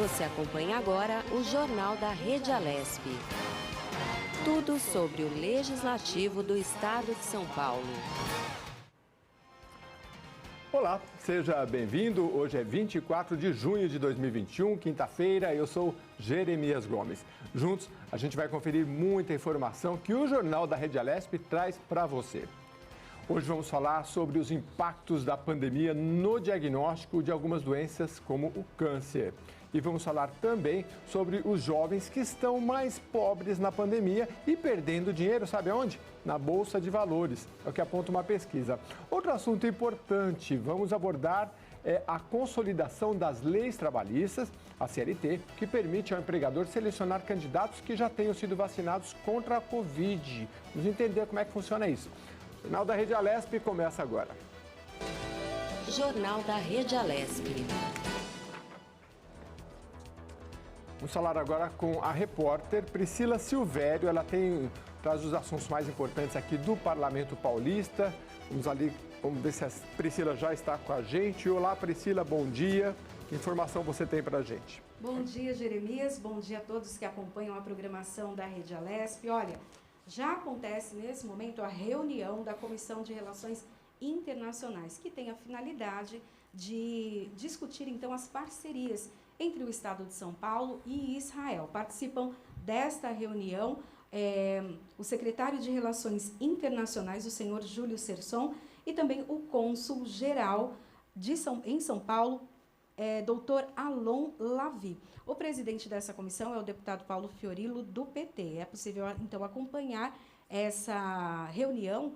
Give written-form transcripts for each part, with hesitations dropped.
Você acompanha agora o Jornal da Rede Alesp. Tudo sobre o Legislativo do Estado de São Paulo. Olá, seja bem-vindo. Hoje é 24 de junho de 2021, quinta-feira. Eu sou Jeremias Gomes. Juntos, a gente vai conferir muita informação que o Jornal da Rede Alesp traz para você. Hoje vamos falar sobre os impactos da pandemia no diagnóstico de algumas doenças, como o câncer. E vamos falar também sobre os jovens que estão mais pobres na pandemia e perdendo dinheiro, sabe aonde? Na Bolsa de Valores, é o que aponta uma pesquisa. Outro assunto importante, vamos abordar a consolidação das leis trabalhistas, a CLT, que permite ao empregador selecionar candidatos que já tenham sido vacinados contra a Covid. Vamos entender como é que funciona isso. O Jornal da Rede Alesp começa agora. Jornal da Rede Alesp. Vamos falar agora com a repórter Priscila Silvério. Ela traz os assuntos mais importantes aqui do Parlamento Paulista. Vamos ver se a Priscila já está com a gente. Olá, Priscila, bom dia. Que informação você tem para a gente? Bom dia, Jeremias. Bom dia a todos que acompanham a programação da Rede Alesp. Olha, já acontece nesse momento a reunião da Comissão de Relações Internacionais, que tem a finalidade de discutir, então, as parcerias entre o Estado de São Paulo e Israel. Participam desta reunião o secretário de Relações Internacionais, o senhor Júlio Serson, e também o cônsul-geral em São Paulo, doutor Alon Lavi. O presidente dessa comissão é o deputado Paulo Fiorilo, do PT. É possível, então, acompanhar essa reunião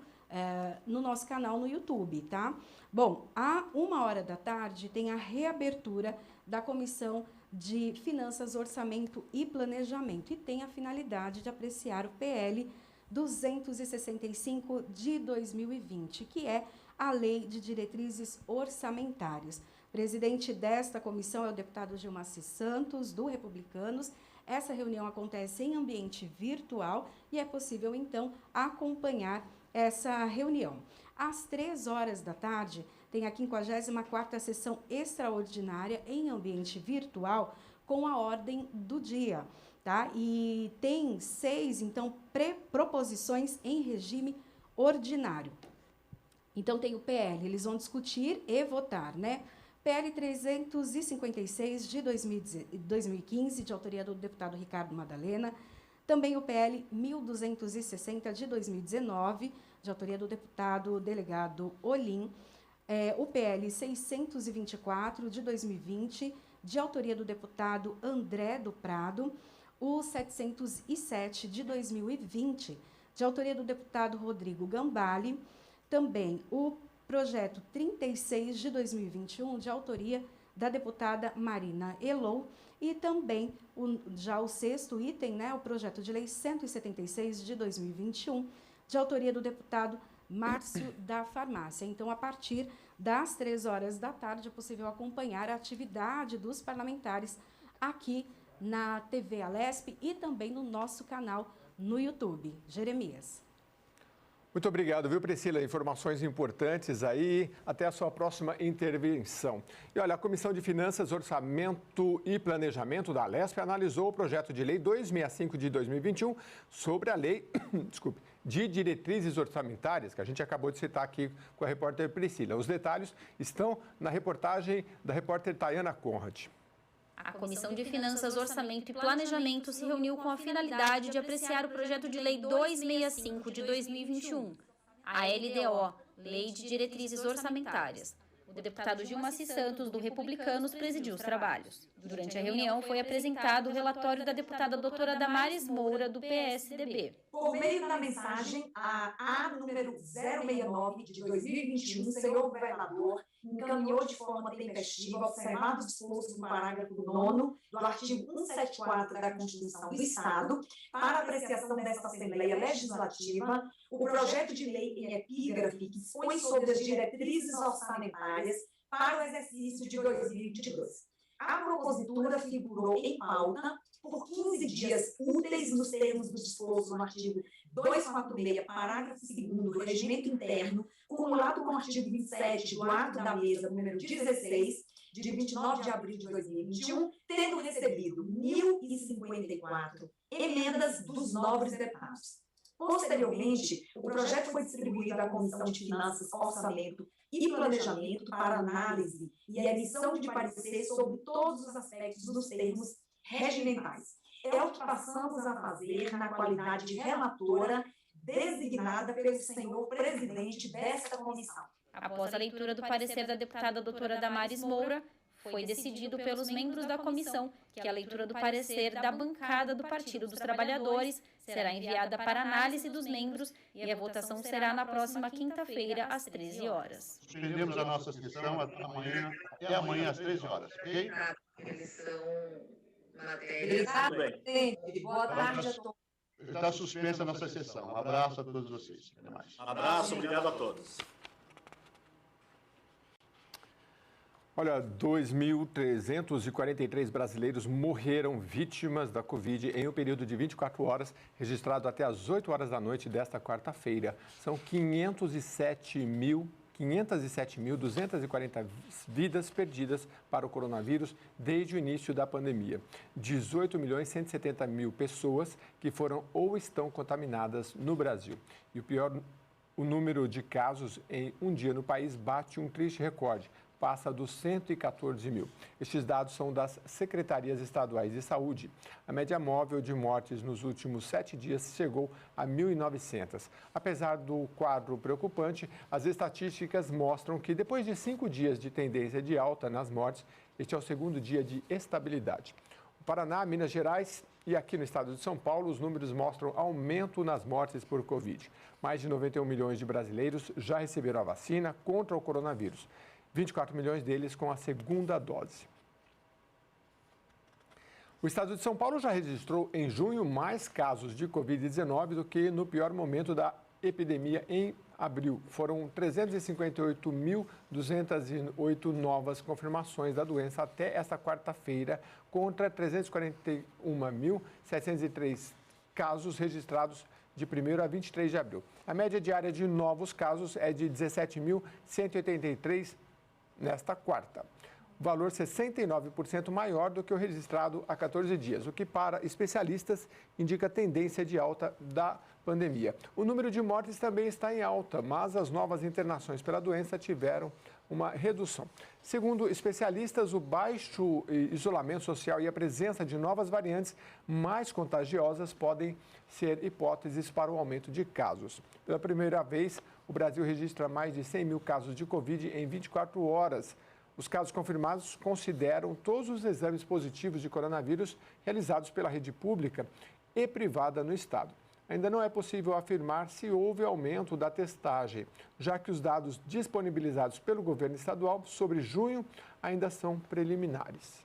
no nosso canal no YouTube, tá? Bom, à 13h tem a reabertura da Comissão de Finanças, Orçamento e Planejamento e tem a finalidade de apreciar o PL 265 de 2020, que é a Lei de Diretrizes Orçamentárias. Presidente desta comissão é o deputado Gilmaci Santos, do Republicanos. Essa reunião acontece em ambiente virtual e é possível, então, acompanhar essa reunião. Às 15h tem a 54ª sessão extraordinária em ambiente virtual com a ordem do dia, tá? E tem 6, então, proposições em regime ordinário. Então, tem o PL, eles vão discutir e votar, né? PL 356 de 2015, de autoria do deputado Ricardo Madalena. Também o PL 1260 de 2019, de autoria do deputado delegado Olim. O PL 624 de 2020, de autoria do deputado André do Prado. O 707 de 2020, de autoria do deputado Rodrigo Gambale. Também o projeto 36 de 2021, de autoria da deputada Marina Elou, e também já o 6º item, né, o projeto de lei 176 de 2021, de autoria do deputado Márcio da Farmácia. Então, a partir das 15h é possível acompanhar a atividade dos parlamentares aqui na TV Alesp e também no nosso canal no YouTube. Jeremias. Muito obrigado, viu, Priscila? Informações importantes aí. Até a sua próxima intervenção. E olha, a Comissão de Finanças, Orçamento e Planejamento da Alesp analisou o projeto de lei 265 de 2021 sobre a lei, de diretrizes orçamentárias, que a gente acabou de citar aqui com a repórter Priscila. Os detalhes estão na reportagem da repórter Tayana Conrad. A Comissão de Finanças, Orçamento e Planejamento se reuniu com a finalidade de apreciar o projeto de lei 265 de 2021, a LDO, Lei de Diretrizes Orçamentárias. O deputado Gilmaci Santos, do Republicanos, presidiu os trabalhos. Durante a reunião, foi apresentado o relatório da deputada doutora Damares Moura, do PSDB. Por meio da mensagem, a número 069 de 2021, o senhor governador encaminhou de forma tempestiva, observado o disposto no parágrafo 9º do artigo 174 da Constituição do Estado, para apreciação desta Assembleia Legislativa, o projeto de lei em epígrafe que dispõe sobre as diretrizes orçamentárias para o exercício de 2022. A propositura figurou em pauta por 15 dias úteis nos termos do disposto no artigo 246, parágrafo 2º do Regimento Interno, cumulado com o artigo 27 do ato da mesa número 16, de de 29 de abril de 2021, tendo recebido 1.054 emendas dos nobres deputados. Posteriormente, o projeto foi distribuído à Comissão de Finanças, Orçamento e Planejamento para análise e emissão de parecer sobre todos os aspectos dos termos regimentais. É o que passamos a fazer na qualidade de relatora designada pelo senhor presidente desta comissão. Após a leitura do parecer da deputada doutora Damares Moura, foi decidido pelos membros da comissão que a leitura do parecer da bancada do Partido dos Trabalhadores será enviada para análise dos membros e a votação será na próxima quinta-feira, às 13 horas. Suspendemos a nossa sessão até amanhã às 13 horas, ok? Boa tarde a todos. Está suspensa a nossa sessão. Um abraço a todos vocês. Até mais. Abraço, obrigado a todos. Olha, 2.343 brasileiros morreram vítimas da Covid em um período de 24 horas, registrado até às 8 horas da noite desta quarta-feira. São 507.240 vidas perdidas para o coronavírus desde o início da pandemia. 18.170.000 pessoas que foram ou estão contaminadas no Brasil. E o pior, o número de casos em um dia no país bate um triste recorde. Passa dos 114 mil. Estes dados são das secretarias estaduais de saúde. A média móvel de mortes nos últimos 7 dias chegou a 1.900. Apesar do quadro preocupante, as estatísticas mostram que depois de 5 dias de tendência de alta nas mortes, este é o segundo dia de estabilidade. O Paraná, Minas Gerais e aqui no estado de São Paulo, os números mostram aumento nas mortes por Covid. Mais de 91 milhões de brasileiros já receberam a vacina contra o coronavírus. 24 milhões deles com a segunda dose. O estado de São Paulo já registrou em junho mais casos de Covid-19 do que no pior momento da epidemia em abril. Foram 358.208 novas confirmações da doença até esta quarta-feira, contra 341.703 casos registrados de 1º a 23 de abril. A média diária de novos casos é de 17.183 nesta quarta. Valor 69% maior do que o registrado há 14 dias, o que para especialistas indica tendência de alta da pandemia. O número de mortes também está em alta, mas as novas internações pela doença tiveram uma redução. Segundo especialistas, o baixo isolamento social e a presença de novas variantes mais contagiosas podem ser hipóteses para o aumento de casos. Pela primeira vez, o Brasil registra mais de 100 mil casos de Covid em 24 horas. Os casos confirmados consideram todos os exames positivos de coronavírus realizados pela rede pública e privada no estado. Ainda não é possível afirmar se houve aumento da testagem, já que os dados disponibilizados pelo governo estadual sobre junho ainda são preliminares.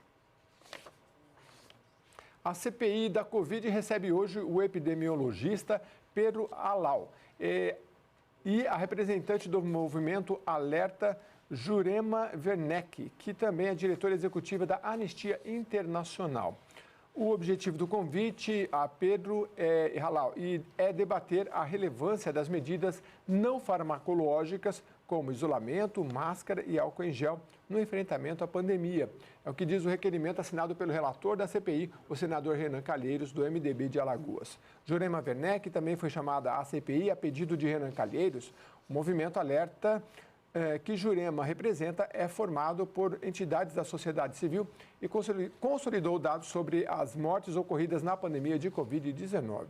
A CPI da Covid recebe hoje o epidemiologista Pedro Halal e a representante do movimento Alerta, Jurema Werneck, que também é diretora executiva da Anistia Internacional. O objetivo do convite a Pedro Halal é debater a relevância das medidas não farmacológicas, como isolamento, máscara e álcool em gel, no enfrentamento à pandemia. É o que diz o requerimento assinado pelo relator da CPI, o senador Renan Calheiros, do MDB de Alagoas. Jurema Werneck também foi chamada à CPI a pedido de Renan Calheiros. O movimento Alerta que Jurema representa é formado por entidades da sociedade civil e consolidou dados sobre as mortes ocorridas na pandemia de Covid-19.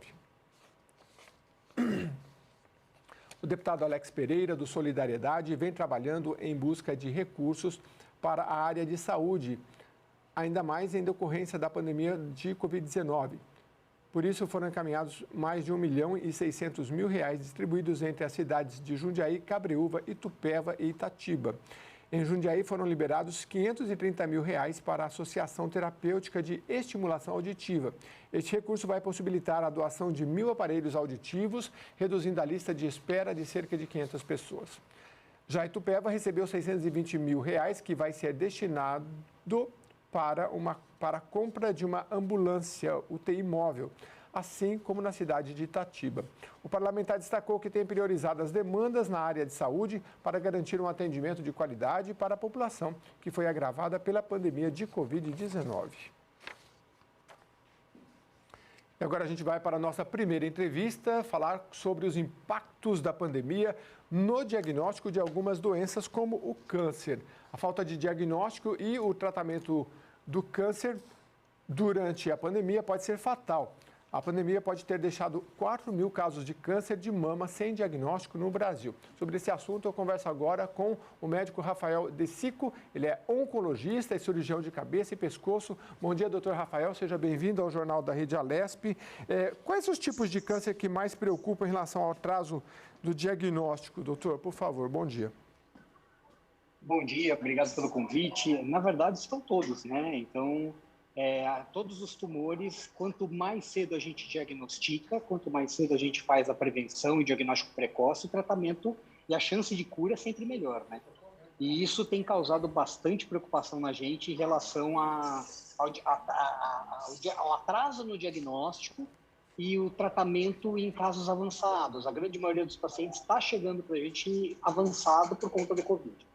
O deputado Alex Pereira, do Solidariedade, vem trabalhando em busca de recursos para a área de saúde, ainda mais em decorrência da pandemia de Covid-19. Por isso, foram encaminhados mais de R$1.600.000 distribuídos entre as cidades de Jundiaí, Cabreúva, Itupeva e Itatiba. Em Jundiaí, foram liberados R$530.000 para a Associação Terapêutica de Estimulação Auditiva. Este recurso vai possibilitar a doação de 1.000 aparelhos auditivos, reduzindo a lista de espera de cerca de 500 pessoas. Já Itupeva recebeu R$620.000, que vai ser destinado para a compra de uma ambulância UTI móvel. assim como na cidade de Itatiba. O parlamentar destacou que tem priorizado as demandas na área de saúde para garantir um atendimento de qualidade para a população, que foi agravada pela pandemia de Covid-19. E agora a gente vai para a nossa primeira entrevista, falar sobre os impactos da pandemia no diagnóstico de algumas doenças, como o câncer. A falta de diagnóstico e o tratamento do câncer durante a pandemia pode ser fatal. A pandemia pode ter deixado 4 mil casos de câncer de mama sem diagnóstico no Brasil. Sobre esse assunto, eu converso agora com o médico Rafael De Sico. Ele é oncologista e cirurgião de cabeça e pescoço. Bom dia, doutor Rafael. Seja bem-vindo ao Jornal da Rede Alesp. Quais os tipos de câncer que mais preocupam em relação ao atraso do diagnóstico? Doutor, por favor, bom dia. Bom dia, obrigado pelo convite. Na verdade, estão todos, né? Então, todos os tumores, quanto mais cedo a gente diagnostica, quanto mais cedo a gente faz a prevenção e diagnóstico precoce, o tratamento e a chance de cura é sempre melhor, né? E isso tem causado bastante preocupação na gente em relação ao atraso no diagnóstico e o tratamento em casos avançados. A grande maioria dos pacientes está chegando para a gente avançado por conta do Covid.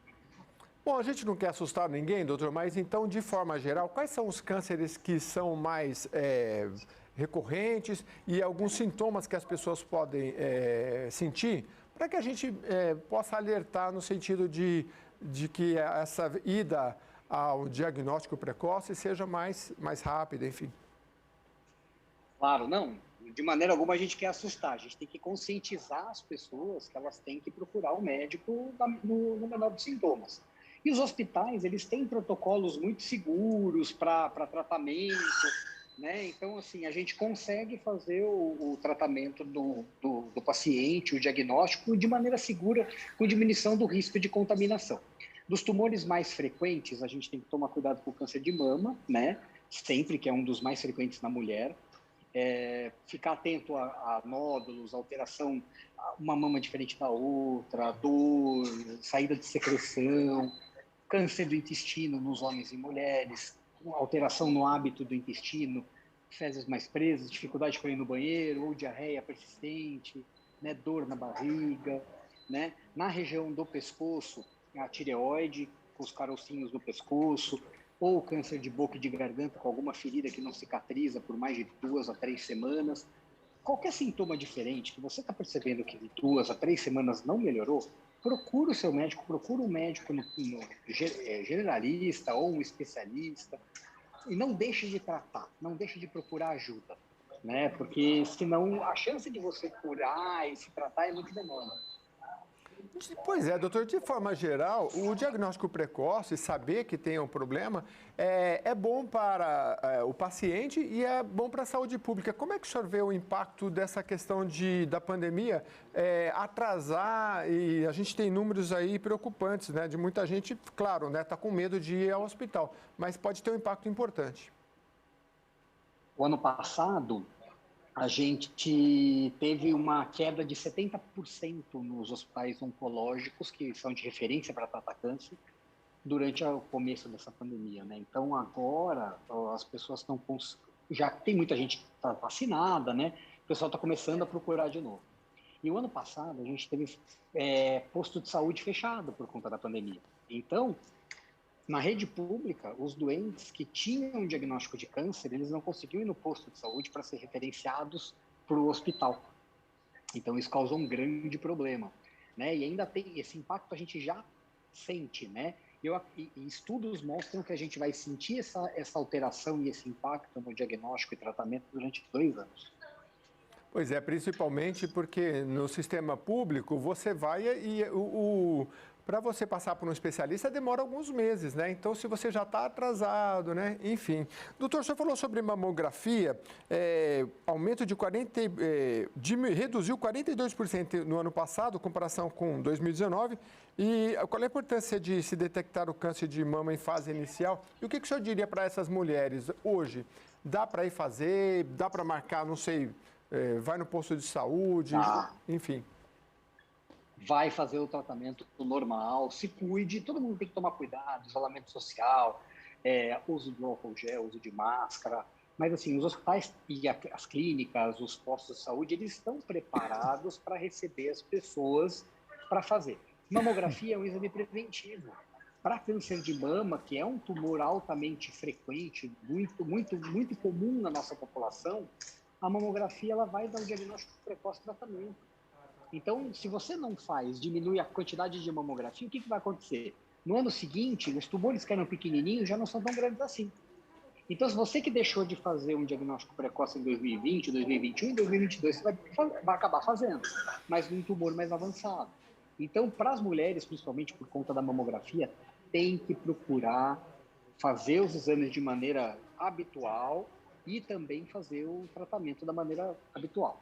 Bom, a gente não quer assustar ninguém, doutor, mas então, de forma geral, quais são os cânceres que são mais recorrentes e alguns sintomas que as pessoas podem sentir para que a gente possa alertar no sentido de que essa ida ao diagnóstico precoce seja mais rápida, enfim? Claro, não. De maneira alguma a gente quer assustar, a gente tem que conscientizar as pessoas que elas têm que procurar o médico no menor dos sintomas. E os hospitais, eles têm protocolos muito seguros para tratamento, né? Então, assim, a gente consegue fazer o tratamento do paciente, o diagnóstico, de maneira segura, com diminuição do risco de contaminação. Dos tumores mais frequentes, a gente tem que tomar cuidado com o câncer de mama, né? Sempre, que é um dos mais frequentes na mulher. Ficar atento a nódulos, alteração, uma mama diferente da outra, dor, saída de secreção, câncer do intestino nos homens e mulheres, alteração no hábito do intestino, fezes mais presas, dificuldade para ir no banheiro, ou diarreia persistente, né, dor na barriga, né? Na região do pescoço, a tireoide, com os carocinhos do pescoço, ou câncer de boca e de garganta com alguma ferida que não cicatriza por mais de 2 a 3 semanas. Qualquer sintoma diferente que você está percebendo que de 2 a 3 semanas não melhorou, procura o seu médico, procura um médico generalista ou um especialista e não deixe de tratar, não deixe de procurar ajuda, né? Porque senão a chance de você curar e se tratar é muito menor. Pois é, doutor, de forma geral, o diagnóstico precoce, saber que tem um problema, é bom para o paciente e é bom para a saúde pública. Como é que o senhor vê o impacto dessa questão da pandemia atrasar, e a gente tem números aí preocupantes, né, de muita gente, claro, né, está com medo de ir ao hospital, mas pode ter um impacto importante. O ano passado, a gente teve uma queda de 70% nos hospitais oncológicos, que são de referência para tratar câncer, durante o começo dessa pandemia, né? Então, agora, as pessoas estão... Já tem muita gente que está vacinada, né? O pessoal está começando a procurar de novo. E o ano passado, a gente teve posto de saúde fechado por conta da pandemia. Então, na rede pública, os doentes que tinham diagnóstico de câncer, eles não conseguiam ir no posto de saúde para ser referenciados para o hospital. Então, isso causou um grande problema, né? E ainda tem esse impacto, a gente já sente, né? E estudos mostram que a gente vai sentir essa alteração e esse impacto no diagnóstico e tratamento durante 2 anos. Pois é, principalmente porque no sistema público você vai e para você passar por um especialista demora alguns meses, né? Então, se você já está atrasado, né? Enfim. Doutor, o senhor falou sobre mamografia, aumento de reduziu 42% no ano passado, em comparação com 2019. E qual é a importância de se detectar o câncer de mama em fase inicial? E o que o senhor diria para essas mulheres hoje? Dá para ir fazer? Dá para marcar, não sei, vai no posto de saúde? Enfim. Vai fazer o tratamento normal, se cuide, todo mundo tem que tomar cuidado, isolamento social, uso do álcool gel, uso de máscara, Mas, assim, os hospitais e as clínicas, os postos de saúde, eles estão preparados para receber as pessoas para fazer. Mamografia é um exame preventivo. Para câncer de mama, que é um tumor altamente frequente, muito comum na nossa população, a mamografia ela vai dar um diagnóstico precoce de tratamento. Então, se você não faz, diminui a quantidade de mamografia, o que vai acontecer? No ano seguinte, os tumores que eram pequenininhos já não são tão grandes assim. Então, se você que deixou de fazer um diagnóstico precoce em 2020, 2021, 2022, você vai acabar fazendo, mas num tumor mais avançado. Então, para as mulheres, principalmente por conta da mamografia, tem que procurar fazer os exames de maneira habitual e também fazer o tratamento da maneira habitual.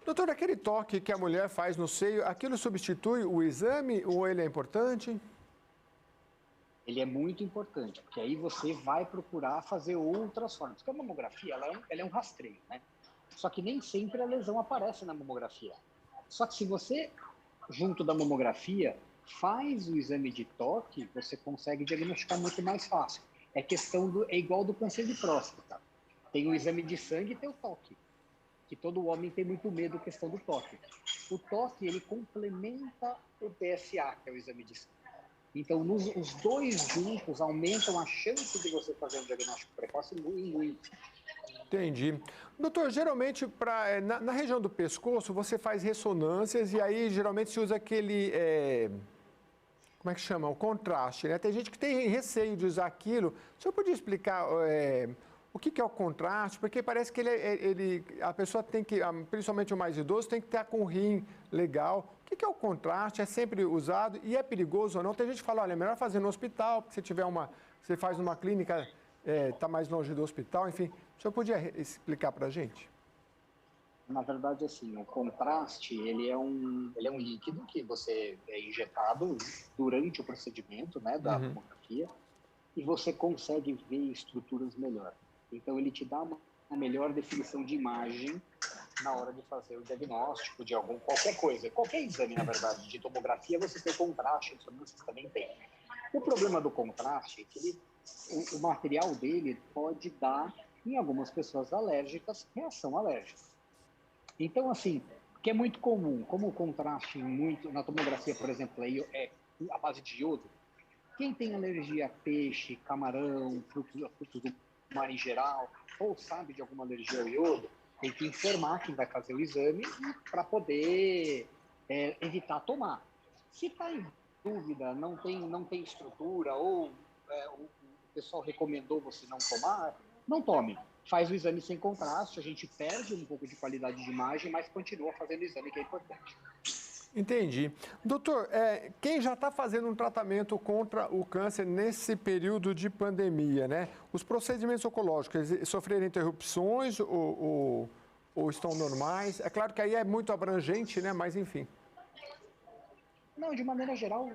Doutor, aquele toque que a mulher faz no seio, aquilo substitui o exame ou ele é importante? Ele é muito importante, porque aí você vai procurar fazer outras formas. Porque a mamografia, ela é um rastreio, né? Só que nem sempre a lesão aparece na mamografia. Só que se você, junto da mamografia, faz o exame de toque, você consegue diagnosticar muito mais fácil. É igual do câncer de próstata. Tem o exame de sangue e tem o toque. Que todo homem tem muito medo da questão do toque. O toque, ele complementa o PSA, que é o exame de sangue. Então, os dois juntos aumentam a chance de você fazer um diagnóstico precoce muito. Entendi. Doutor, geralmente na região do pescoço você faz ressonâncias e aí geralmente se usa aquele, como é que chama? O contraste, né? Tem gente que tem receio de usar aquilo. O senhor podia explicar o que é o contraste? Porque parece que a pessoa tem que, principalmente o mais idoso, tem que estar com o rim legal. O que é o contraste? É sempre usado e é perigoso ou não? Tem gente que fala, olha, é melhor fazer no hospital, porque você faz numa clínica, está mais longe do hospital, enfim. O senhor podia explicar para a gente? Na verdade, assim, o contraste, ele é um líquido que você é injetado durante o procedimento, né, da mamografia, e você consegue ver estruturas melhor. Então, ele te dá uma melhor definição de imagem na hora de fazer o diagnóstico de qualquer coisa. Qualquer exame, na verdade, de tomografia, você tem contraste, ressonância também tem. O problema do contraste é que o material dele pode dar, em algumas pessoas alérgicas, reação alérgica. Então, assim, que é muito comum, como o contraste na tomografia, por exemplo, é a base de iodo, quem tem alergia a peixe, camarão, frutos do mar em geral, ou sabe de alguma alergia ao iodo, tem que informar quem vai fazer o exame para poder evitar tomar. Se está em dúvida, não tem estrutura, ou o pessoal recomendou você não tomar, não tome. Faz o exame sem contraste, a gente perde um pouco de qualidade de imagem, mas continua fazendo o exame, que é importante. Entendi. Doutor, quem já está fazendo um tratamento contra o câncer nesse período de pandemia, né? Os procedimentos oncológicos sofreram interrupções ou estão normais? É claro que aí é muito abrangente, né? Mas enfim. Não, de maneira geral,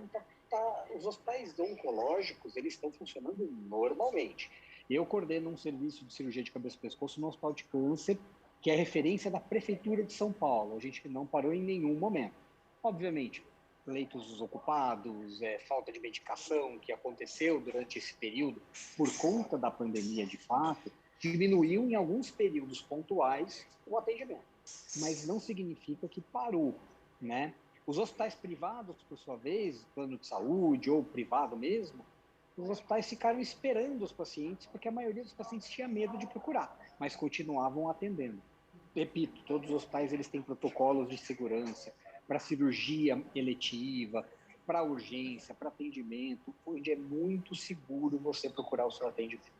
os hospitais oncológicos, eles estão funcionando normalmente. Eu coordeno um serviço de cirurgia de cabeça e pescoço no Hospital de Câncer, que é referência da Prefeitura de São Paulo. A gente não parou em nenhum momento. Obviamente, leitos ocupados, falta de medicação que aconteceu durante esse período, por conta da pandemia de fato, diminuiu em alguns períodos pontuais o atendimento. Mas não significa que parou, né? Os hospitais privados, por sua vez, plano de saúde ou privado mesmo, os hospitais ficaram esperando os pacientes, porque a maioria dos pacientes tinha medo de procurar, mas continuavam atendendo. Repito, todos os hospitais eles têm protocolos de segurança para cirurgia eletiva, para urgência, para atendimento, onde é muito seguro você procurar o seu atendimento.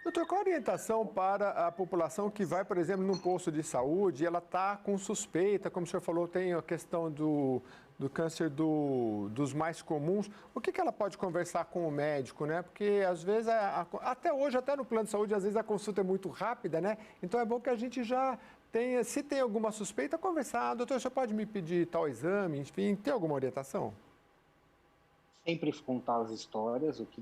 Doutor, qual a orientação para a população que vai, por exemplo, num posto de saúde e ela está com suspeita, como o senhor falou, tem a questão do câncer dos mais comuns, o que ela pode conversar com o médico, né? Porque, às vezes, até hoje, até no plano de saúde, às vezes a consulta é muito rápida, né? Então, é bom que a gente já tenha, se tem alguma suspeita, conversar. Doutor, o senhor pode me pedir tal exame? Enfim, tem alguma orientação? Sempre contar as histórias, o que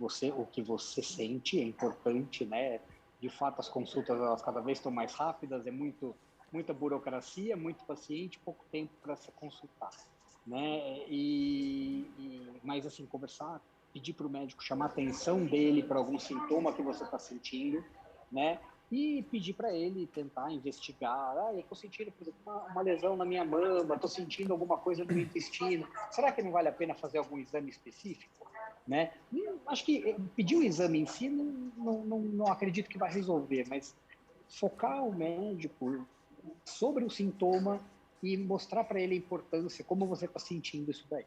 você sente é importante, né? De fato, as consultas elas cada vez estão mais rápidas, é muita burocracia, muito paciente, pouco tempo para se consultar, né? Mas assim, conversar, pedir para o médico chamar a atenção dele para algum sintoma que você está sentindo, né? e pedir para ele tentar investigar. Eu estou sentindo, por exemplo, uma lesão na minha mama, estou sentindo alguma coisa no meu intestino. Será que não vale a pena fazer algum exame específico? Né? Acho que pedir o exame em si não acredito que vai resolver, mas focar o médico sobre o sintoma e mostrar para ele a importância, como você está sentindo isso daí.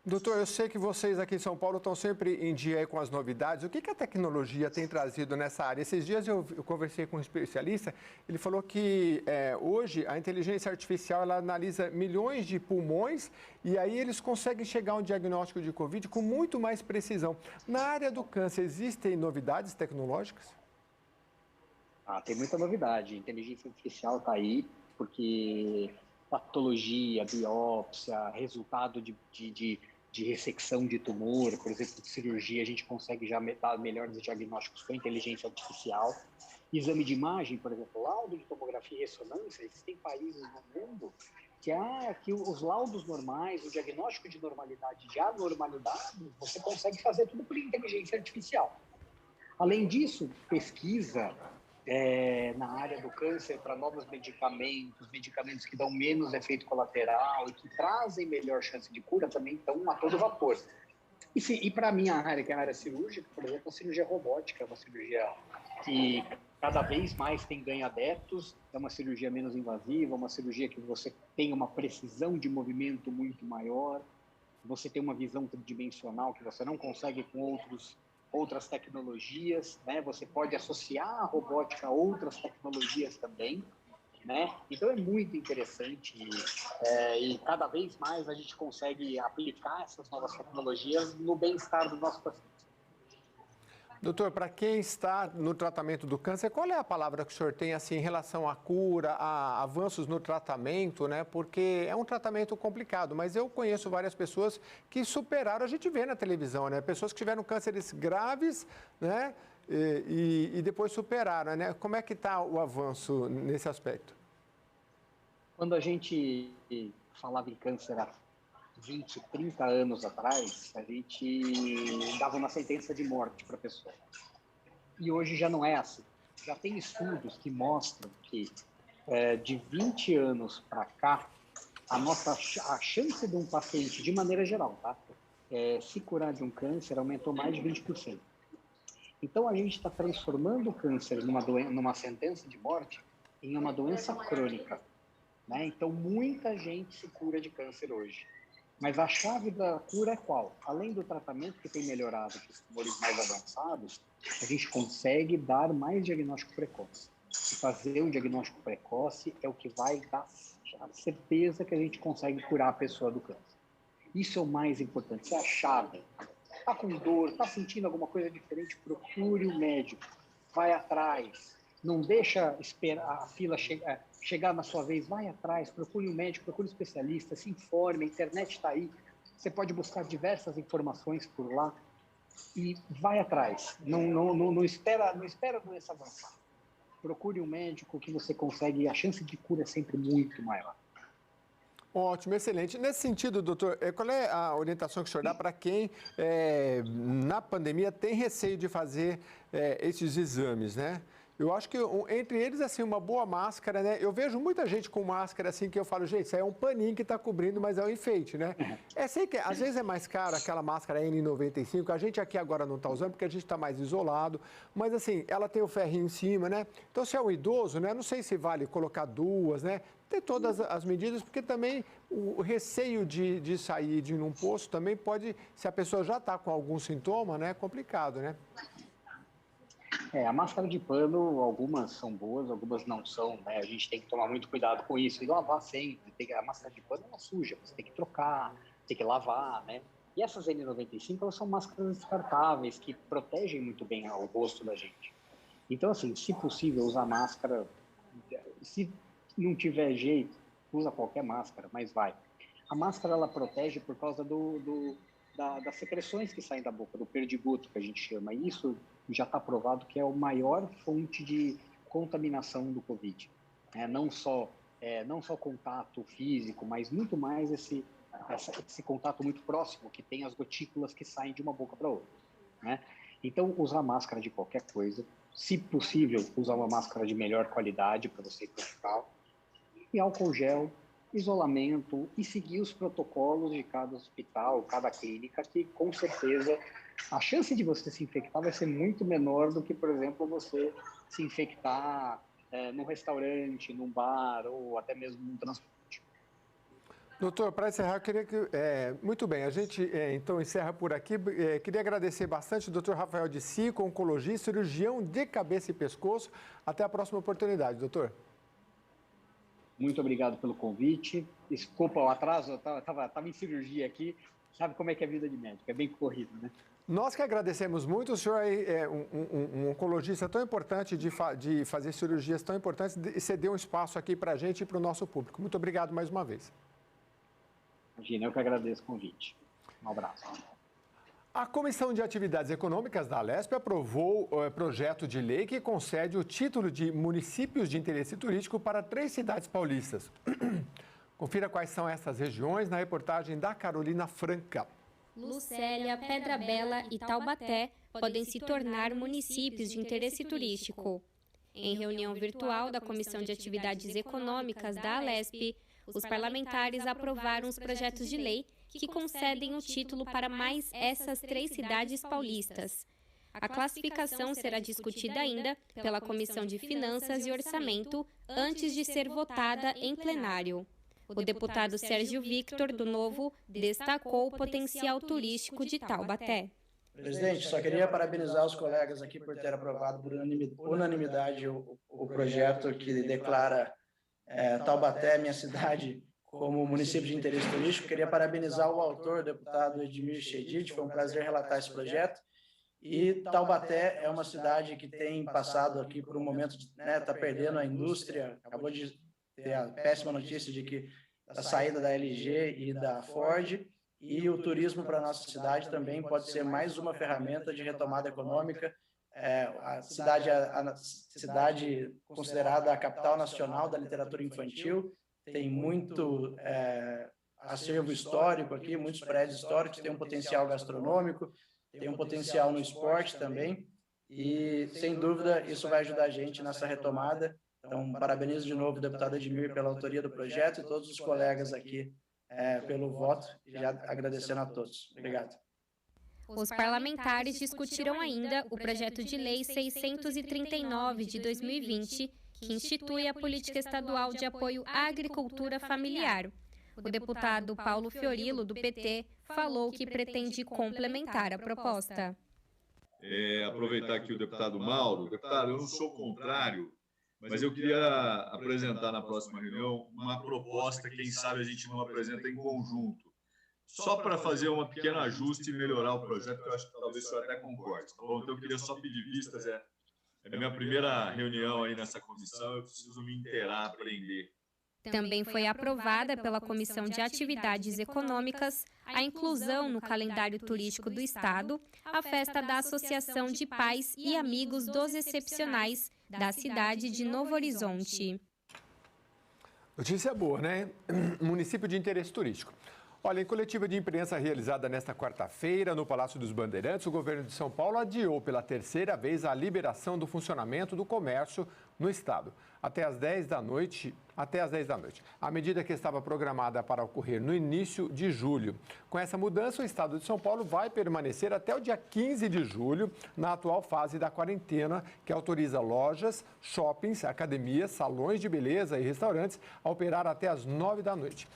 Doutor, eu sei que vocês aqui em São Paulo estão sempre em dia aí com as novidades. O que a tecnologia tem trazido nessa área? Esses dias eu conversei com um especialista, ele falou que hoje a inteligência artificial ela analisa milhões de pulmões e aí eles conseguem chegar a um diagnóstico de Covid com muito mais precisão. Na área do câncer, existem novidades tecnológicas? Tem muita novidade. A inteligência artificial está aí porque patologia, biópsia, resultado de ressecção de tumor, por exemplo, de cirurgia, a gente consegue já dar melhores diagnósticos com inteligência artificial. Exame de imagem, por exemplo, laudo de tomografia e ressonância, existem países no mundo que os laudos normais, o diagnóstico de normalidade, de anormalidade, você consegue fazer tudo por inteligência artificial. Além disso, pesquisa na área do câncer para novos medicamentos que dão menos efeito colateral e que trazem melhor chance de cura também estão a todo vapor. E para a minha área, que é a área cirúrgica, por exemplo, a cirurgia robótica é uma cirurgia que cada vez mais tem ganho adeptos, é uma cirurgia menos invasiva, uma cirurgia que você tem uma precisão de movimento muito maior, você tem uma visão tridimensional que você não consegue com outras tecnologias, né? Você pode associar a robótica a outras tecnologias também, né? Então é muito interessante e cada vez mais a gente consegue aplicar essas novas tecnologias no bem-estar do nosso paciente. Doutor, para quem está no tratamento do câncer, qual é a palavra que o senhor tem assim, em relação à cura, a avanços no tratamento, né? Porque é um tratamento complicado, mas eu conheço várias pessoas que superaram, a gente vê na televisão, né? Pessoas que tiveram cânceres graves, né? E depois superaram, né? Como é que está o avanço nesse aspecto? Quando a gente falava em câncer há 20, 30 anos atrás, a gente dava uma sentença de morte para a pessoa. E hoje já não é assim. Já tem estudos que mostram que de 20 anos para cá, a chance de um paciente, de maneira geral, tá? Se curar de um câncer aumentou mais de 20%. Então, a gente está transformando o câncer numa sentença de morte em uma doença crônica, né? Então, muita gente se cura de câncer hoje. Mas a chave da cura é qual? Além do tratamento que tem melhorado para os tumores mais avançados, a gente consegue dar mais diagnóstico precoce. E fazer um diagnóstico precoce é o que vai dar a certeza que a gente consegue curar a pessoa do câncer. Isso é o mais importante, isso é a chave. Está com dor, está sentindo alguma coisa diferente, procure o médico, vai atrás. Não deixa esperar a fila chegar na sua vez, vai atrás, procure um médico, procure um especialista, se informe, a internet está aí, você pode buscar diversas informações por lá e vai atrás. Não espera a doença avançar. Procure um médico que você consegue, a chance de cura é sempre muito maior. Ótimo, excelente. Nesse sentido, doutor, qual é a orientação que o senhor dá para quem, na pandemia, tem receio de fazer esses exames, né? Eu acho que entre eles, assim, uma boa máscara, né? Eu vejo muita gente com máscara, assim, que eu falo, gente, isso aí é um paninho que está cobrindo, mas é um enfeite, né? Sei que às vezes é mais caro aquela máscara N95, a gente aqui agora não está usando porque a gente está mais isolado, mas assim, ela tem o ferrinho em cima, né? Então, se é um idoso, né? Não sei se vale colocar duas, né? Ter todas as medidas, porque também o receio de sair de um posto também pode, se a pessoa já está com algum sintoma, né? É complicado, né? A máscara de pano, algumas são boas, algumas não são, né? A gente tem que tomar muito cuidado com isso e lavar sempre. A máscara de pano ela suja, você tem que trocar, tem que lavar, né? E essas N95, elas são máscaras descartáveis que protegem muito bem o rosto da gente. Então, assim, se possível, usar máscara. Se não tiver jeito, usa qualquer máscara, mas vai. A máscara, ela protege por causa das secreções que saem da boca, do perdigoto, que a gente chama. Isso já está provado que é a maior fonte de contaminação do Covid. Não só contato físico, mas muito mais esse contato muito próximo, que tem as gotículas que saem de uma boca para outra, né? Então, usar máscara de qualquer coisa, se possível, usar uma máscara de melhor qualidade para você ir para o hospital, e álcool gel, isolamento e seguir os protocolos de cada hospital, cada clínica, que com certeza a chance de você se infectar vai ser muito menor do que, por exemplo, você se infectar num restaurante, num bar ou até mesmo num transporte. Doutor, para encerrar, eu queria que... muito bem, a gente então encerra por aqui. Queria agradecer bastante o doutor Rafael de Sico, oncologista, cirurgião de cabeça e pescoço. Até a próxima oportunidade, doutor. Muito obrigado pelo convite. Desculpa o atraso, eu estava em cirurgia aqui. Sabe como é que é a vida de médico, é bem corrido, né? Nós que agradecemos muito, o senhor é um oncologista tão importante de fazer cirurgias tão importantes e ceder um espaço aqui para a gente e para o nosso público. Muito obrigado mais uma vez. Imagina, eu que agradeço o convite. Um abraço. A Comissão de Atividades Econômicas da Alesp aprovou o projeto de lei que concede o título de municípios de interesse turístico para 3 cidades paulistas. Confira quais são essas regiões na reportagem da Carolina Franca. Lucélia, Pedra Bela e Taubaté podem se tornar municípios de interesse turístico. Em reunião virtual da Comissão de Atividades Econômicas da Alesp, os parlamentares aprovaram os projetos de lei que concedem o título para mais essas 3 cidades paulistas. A classificação será discutida ainda pela Comissão de Finanças e Orçamento antes de ser votada em plenário. O deputado Sérgio Victor, do Novo, destacou o potencial turístico de Taubaté. Presidente, só queria parabenizar os colegas aqui por ter aprovado por unanimidade o projeto que declara Taubaté, minha cidade, como município de interesse turístico. Queria parabenizar o autor, o deputado Edmir Chedid, foi um prazer relatar esse projeto. E Taubaté é uma cidade que tem passado aqui por um momento de tá perdendo a indústria, acabou de ter a péssima notícia de que a saída da LG e da Ford, e o turismo para a nossa cidade também pode ser mais uma ferramenta de retomada econômica. A cidade considerada a capital nacional da literatura infantil, tem muito acervo histórico aqui, muitos prédios históricos, tem um potencial gastronômico, tem um potencial no esporte também, e sem dúvida isso vai ajudar a gente nessa retomada. Então, parabenizo de novo o deputado Edmir pela autoria do projeto e todos os colegas aqui pelo voto, e já agradecendo a todos. Obrigado. Os parlamentares discutiram ainda o projeto de lei 639 de 2020, que institui a política estadual de apoio à agricultura familiar. O deputado Paulo Fiorilo, do PT, falou que pretende complementar a proposta. Aproveitar aqui o deputado Mauro. Deputado, eu não sou contrário, mas eu queria apresentar na próxima reunião uma proposta, quem sabe a gente não apresenta em conjunto, só para fazer um pequeno ajuste e melhorar o projeto, que eu acho que talvez o senhor até concorde. Tá bom? Então eu queria só pedir vistas, é a minha primeira reunião aí nessa comissão, eu preciso me inteirar, aprender. Também foi aprovada pela Comissão de Atividades Econômicas a inclusão no calendário turístico do Estado a festa da Associação de Pais e Amigos dos Excepcionais da cidade de Novo Horizonte. Notícia boa, né? Município de interesse turístico. Olha, em coletiva de imprensa realizada nesta quarta-feira no Palácio dos Bandeirantes, o governo de São Paulo adiou pela 3ª vez a liberação do funcionamento do comércio no estado, até às 10 da noite. A medida que estava programada para ocorrer no início de julho. Com essa mudança, o estado de São Paulo vai permanecer até o dia 15 de julho na atual fase da quarentena, que autoriza lojas, shoppings, academias, salões de beleza e restaurantes a operar até às 9 da noite.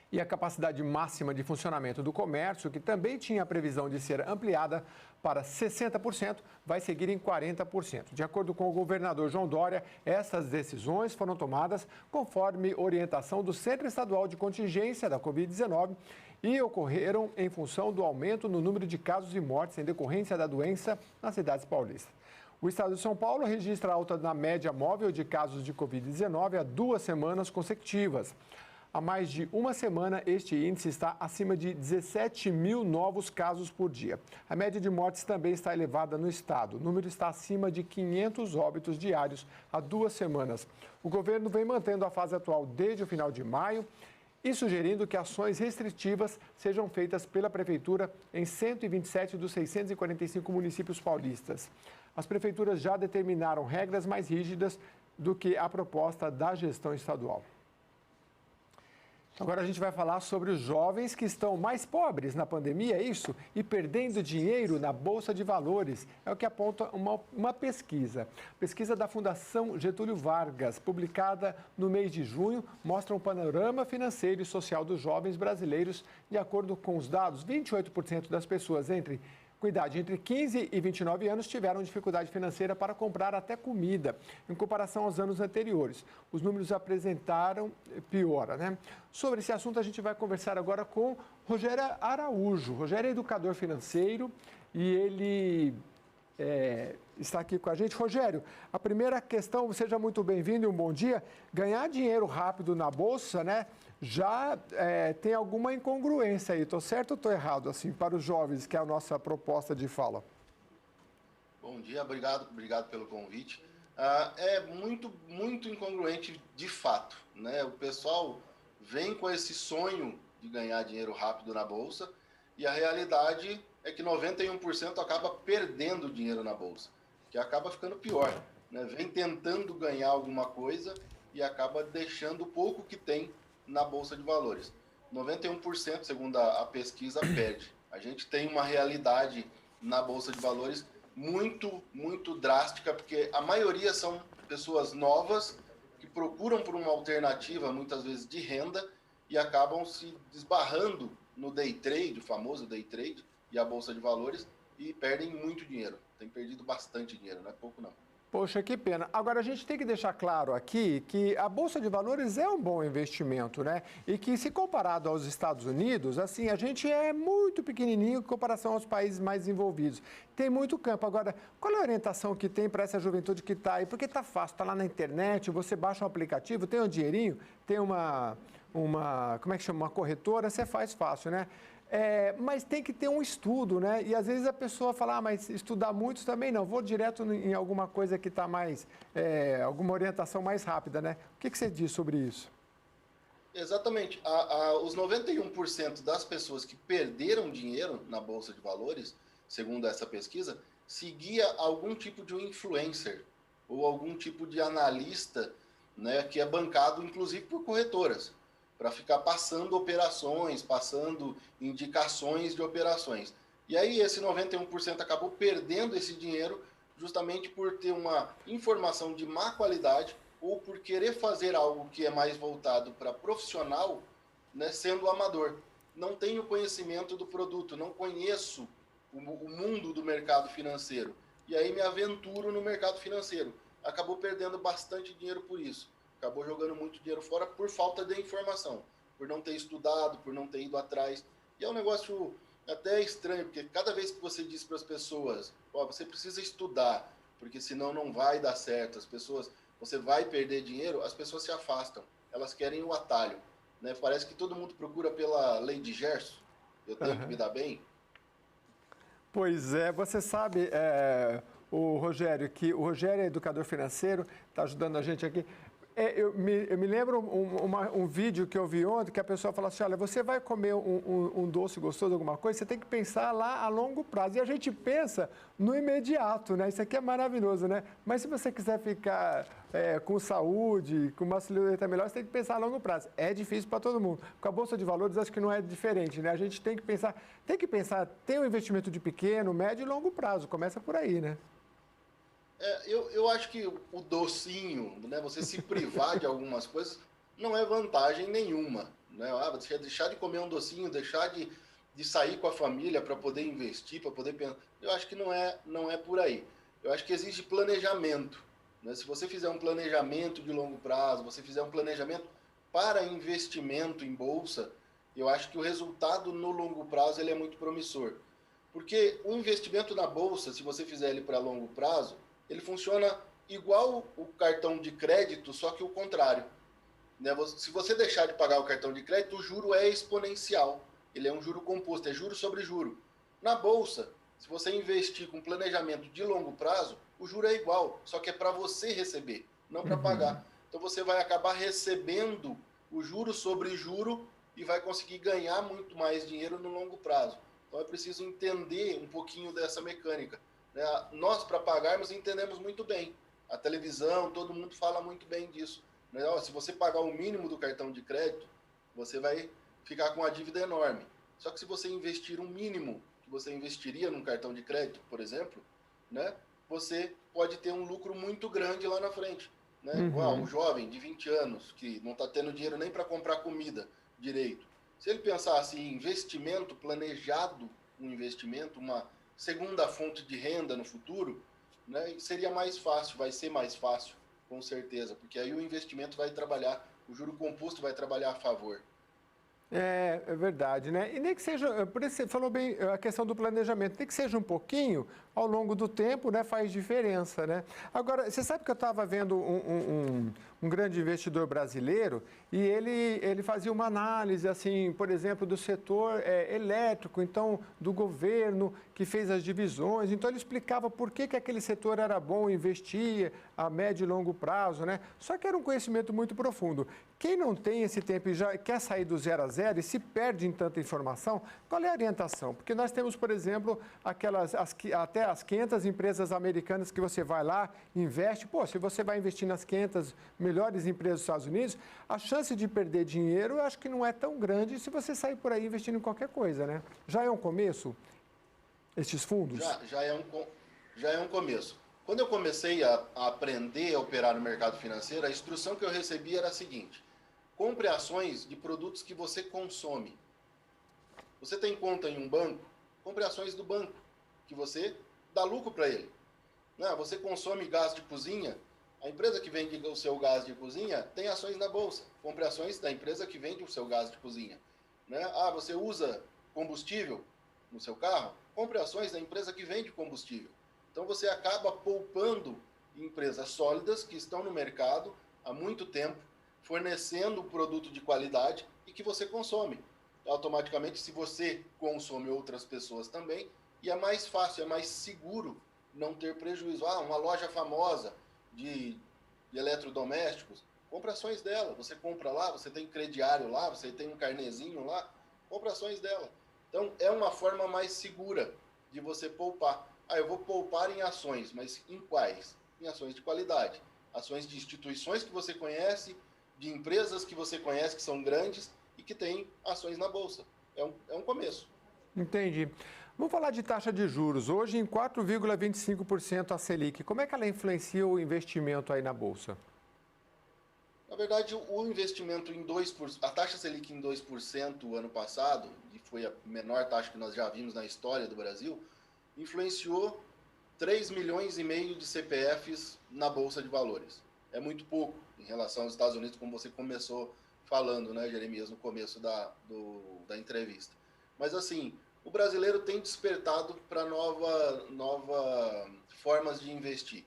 E a capacidade máxima de funcionamento do comércio, que também tinha a previsão de ser ampliada para 60%, vai seguir em 40%. De acordo com o governador João Dória, essas decisões foram tomadas conforme orientação do Centro Estadual de Contingência da Covid-19 e ocorreram em função do aumento no número de casos e mortes em decorrência da doença nas cidades paulistas. O estado de São Paulo registra alta na média móvel de casos de Covid-19 há 2 semanas consecutivas. Há mais de uma semana, este índice está acima de 17 mil novos casos por dia. A média de mortes também está elevada no estado. O número está acima de 500 óbitos diários há 2 semanas. O governo vem mantendo a fase atual desde o final de maio e sugerindo que ações restritivas sejam feitas pela Prefeitura em 127 dos 645 municípios paulistas. As prefeituras já determinaram regras mais rígidas do que a proposta da gestão estadual. Agora a gente vai falar sobre os jovens que estão mais pobres na pandemia, é isso? E perdendo dinheiro na Bolsa de Valores. É o que aponta uma pesquisa. Pesquisa da Fundação Getúlio Vargas, publicada no mês de junho, mostra um panorama financeiro e social dos jovens brasileiros. De acordo com os dados, 28% das pessoas com idade entre 15 e 29 anos tiveram dificuldade financeira para comprar até comida, em comparação aos anos anteriores. Os números apresentaram piora, né? Sobre esse assunto, a gente vai conversar agora com Rogério Araújo. Rogério é educador financeiro e ele está aqui com a gente. Rogério, a primeira questão, seja muito bem-vindo e um bom dia. Ganhar dinheiro rápido na Bolsa, né? Já tem alguma incongruência aí, estou certo ou estou errado, assim, para os jovens, que é a nossa proposta de fala? Bom dia, obrigado pelo convite. É muito incongruente de fato, né? O pessoal vem com esse sonho de ganhar dinheiro rápido na Bolsa e a realidade é que 91% acaba perdendo dinheiro na Bolsa, que acaba ficando pior, né? Vem tentando ganhar alguma coisa e acaba deixando o pouco que tem na Bolsa de Valores. 91%, segundo a pesquisa, perde. A gente tem uma realidade na Bolsa de Valores muito drástica, porque a maioria são pessoas novas que procuram por uma alternativa, muitas vezes de renda, e acabam se desbarrando no day trade, o famoso day trade, e a Bolsa de Valores, e perdem muito dinheiro. Tem perdido bastante dinheiro, não é pouco não. Poxa, que pena. Agora, a gente tem que deixar claro aqui que a Bolsa de Valores é um bom investimento, né? E que, se comparado aos Estados Unidos, assim, a gente é muito pequenininho em comparação aos países mais desenvolvidos. Tem muito campo. Agora, qual é a orientação que tem para essa juventude que está aí? Porque está fácil, está lá na internet, você baixa um aplicativo, tem um dinheirinho, tem uma como é que chama? Uma corretora, você faz fácil, né? Mas tem que ter um estudo, né? E às vezes a pessoa fala, mas estudar muito também não, vou direto em alguma coisa que está mais, alguma orientação mais rápida, né? O que você diz sobre isso? Exatamente. Os 91% das pessoas que perderam dinheiro na Bolsa de Valores, segundo essa pesquisa, seguia algum tipo de um influencer ou algum tipo de analista, né, que é bancado, inclusive, por corretoras, para ficar passando operações, passando indicações de operações. E aí esse 91% acabou perdendo esse dinheiro justamente por ter uma informação de má qualidade ou por querer fazer algo que é mais voltado para profissional, né, sendo amador. Não tenho conhecimento do produto, não conheço o mundo do mercado financeiro. E aí me aventuro no mercado financeiro. Acabou perdendo bastante dinheiro por isso. Acabou jogando muito dinheiro fora por falta de informação, por não ter estudado, por não ter ido atrás. E é um negócio até estranho, porque cada vez que você diz para as pessoas, você precisa estudar, porque senão não vai dar certo, você vai perder dinheiro, as pessoas se afastam, elas querem o atalho, né? Parece que todo mundo procura pela lei de Gerson, eu tenho que me dar bem. Pois é, você sabe, o Rogério é educador financeiro, está ajudando a gente aqui. Eu me lembro um vídeo que eu vi ontem, que a pessoa fala assim, olha, você vai comer um doce gostoso, alguma coisa, você tem que pensar lá a longo prazo. E a gente pensa no imediato, né? Isso aqui é maravilhoso, né? Mas se você quiser ficar com saúde, com uma silhueta melhor, você tem que pensar a longo prazo. É difícil para todo mundo. Com a Bolsa de Valores, acho que não é diferente, né? A gente tem que pensar, tem um investimento de pequeno, médio e longo prazo. Começa por aí, né? Eu acho que o docinho, né, você se privar de algumas coisas, não é vantagem nenhuma. Né? Você deixar de comer um docinho, deixar de sair com a família para poder investir, para poder pensar. Eu acho que não é por aí. Eu acho que exige planejamento. Né? Se você fizer um planejamento de longo prazo, você fizer um planejamento para investimento em bolsa, eu acho que o resultado no longo prazo ele é muito promissor. Porque o investimento na bolsa, se você fizer ele para longo prazo, ele funciona igual o cartão de crédito, só que o contrário. Né? Se você deixar de pagar o cartão de crédito, o juro é exponencial. Ele é um juro composto, é juro sobre juro. Na bolsa, se você investir com planejamento de longo prazo, o juro é igual, só que é para você receber, não para pagar. Então você vai acabar recebendo o juro sobre juro e vai conseguir ganhar muito mais dinheiro no longo prazo. Então é preciso entender um pouquinho dessa mecânica, né? Nós, para pagarmos, entendemos muito bem. A televisão, todo mundo fala muito bem disso, né? Se você pagar o mínimo do cartão de crédito, você vai ficar com uma dívida enorme. Só que se você investir um mínimo que você investiria num cartão de crédito, por exemplo, né, você pode ter um lucro muito grande lá na frente, né? Um jovem de 20 anos que não está tendo dinheiro nem para comprar comida direito. Se ele pensasse em investimento planejado, um investimento, uma segunda fonte de renda no futuro, né, seria mais fácil, vai ser mais fácil, com certeza, porque aí o investimento vai trabalhar, o juro composto vai trabalhar a favor. É verdade, né? E nem que seja, por isso você falou bem a questão do planejamento, nem que seja um pouquinho, ao longo do tempo, né, faz diferença, né? Agora, você sabe que eu estava vendo um grande investidor brasileiro e ele fazia uma análise, assim, por exemplo, do setor elétrico, então, do governo, que fez as divisões, então ele explicava por que aquele setor era bom investir a médio e longo prazo, né? Só que era um conhecimento muito profundo. Quem não tem esse tempo e já quer sair do 0 a 0 e se perde em tanta informação, qual é a orientação? Porque nós temos, por exemplo, até as 500 empresas americanas que você vai lá, investe. Pô, se você vai investir nas 500 melhores empresas dos Estados Unidos, a chance de perder dinheiro eu acho que não é tão grande se você sair por aí investindo em qualquer coisa, né? Já é um começo, estes fundos? Já é um começo. Quando eu comecei a aprender a operar no mercado financeiro, a instrução que eu recebi era a seguinte: compre ações de produtos que você consome. Você tem conta em um banco? Compre ações do banco, que você dá lucro para ele. Não, você consome gás de cozinha, a empresa que vende o seu gás de cozinha tem ações na bolsa. Compre ações da empresa que vende o seu gás de cozinha. Né? Você usa combustível no seu carro? Compre ações da empresa que vende combustível. Então você acaba poupando empresas sólidas que estão no mercado há muito tempo, fornecendo produto de qualidade e que você consome. Automaticamente, se você consome outras pessoas também, e é mais fácil, é mais seguro não ter prejuízo. Uma loja famosa de eletrodomésticos, compra ações dela. Você compra lá, você tem crediário lá, você tem um carnezinho lá, compra ações dela. Então, é uma forma mais segura de você poupar. Eu vou poupar em ações, mas em quais? Em ações de qualidade. Ações de instituições que você conhece, de empresas que você conhece, que são grandes e que têm ações na Bolsa. É um começo. Entendi. Vamos falar de taxa de juros. Hoje, em 4,25% a Selic. Como é que ela influencia o investimento aí na Bolsa? Na verdade, o investimento em 2%, a taxa Selic em 2% o ano passado, e foi a menor taxa que nós já vimos na história do Brasil, influenciou 3,5 milhões de CPFs na Bolsa de Valores. É muito pouco em relação aos Estados Unidos, como você começou falando, né, Jeremias, no começo da entrevista. Mas, assim, o brasileiro tem despertado para nova formas de investir.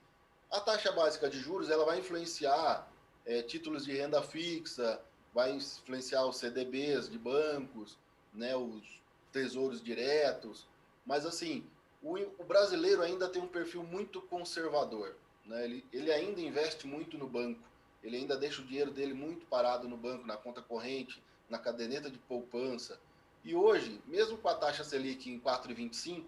A taxa básica de juros ela vai influenciar títulos de renda fixa, vai influenciar os CDBs de bancos, né, os tesouros diretos, mas, assim, o brasileiro ainda tem um perfil muito conservador, né? Ele ainda investe muito no banco, ele ainda deixa o dinheiro dele muito parado no banco, na conta corrente, na caderneta de poupança. E hoje, mesmo com a taxa Selic em 4,25,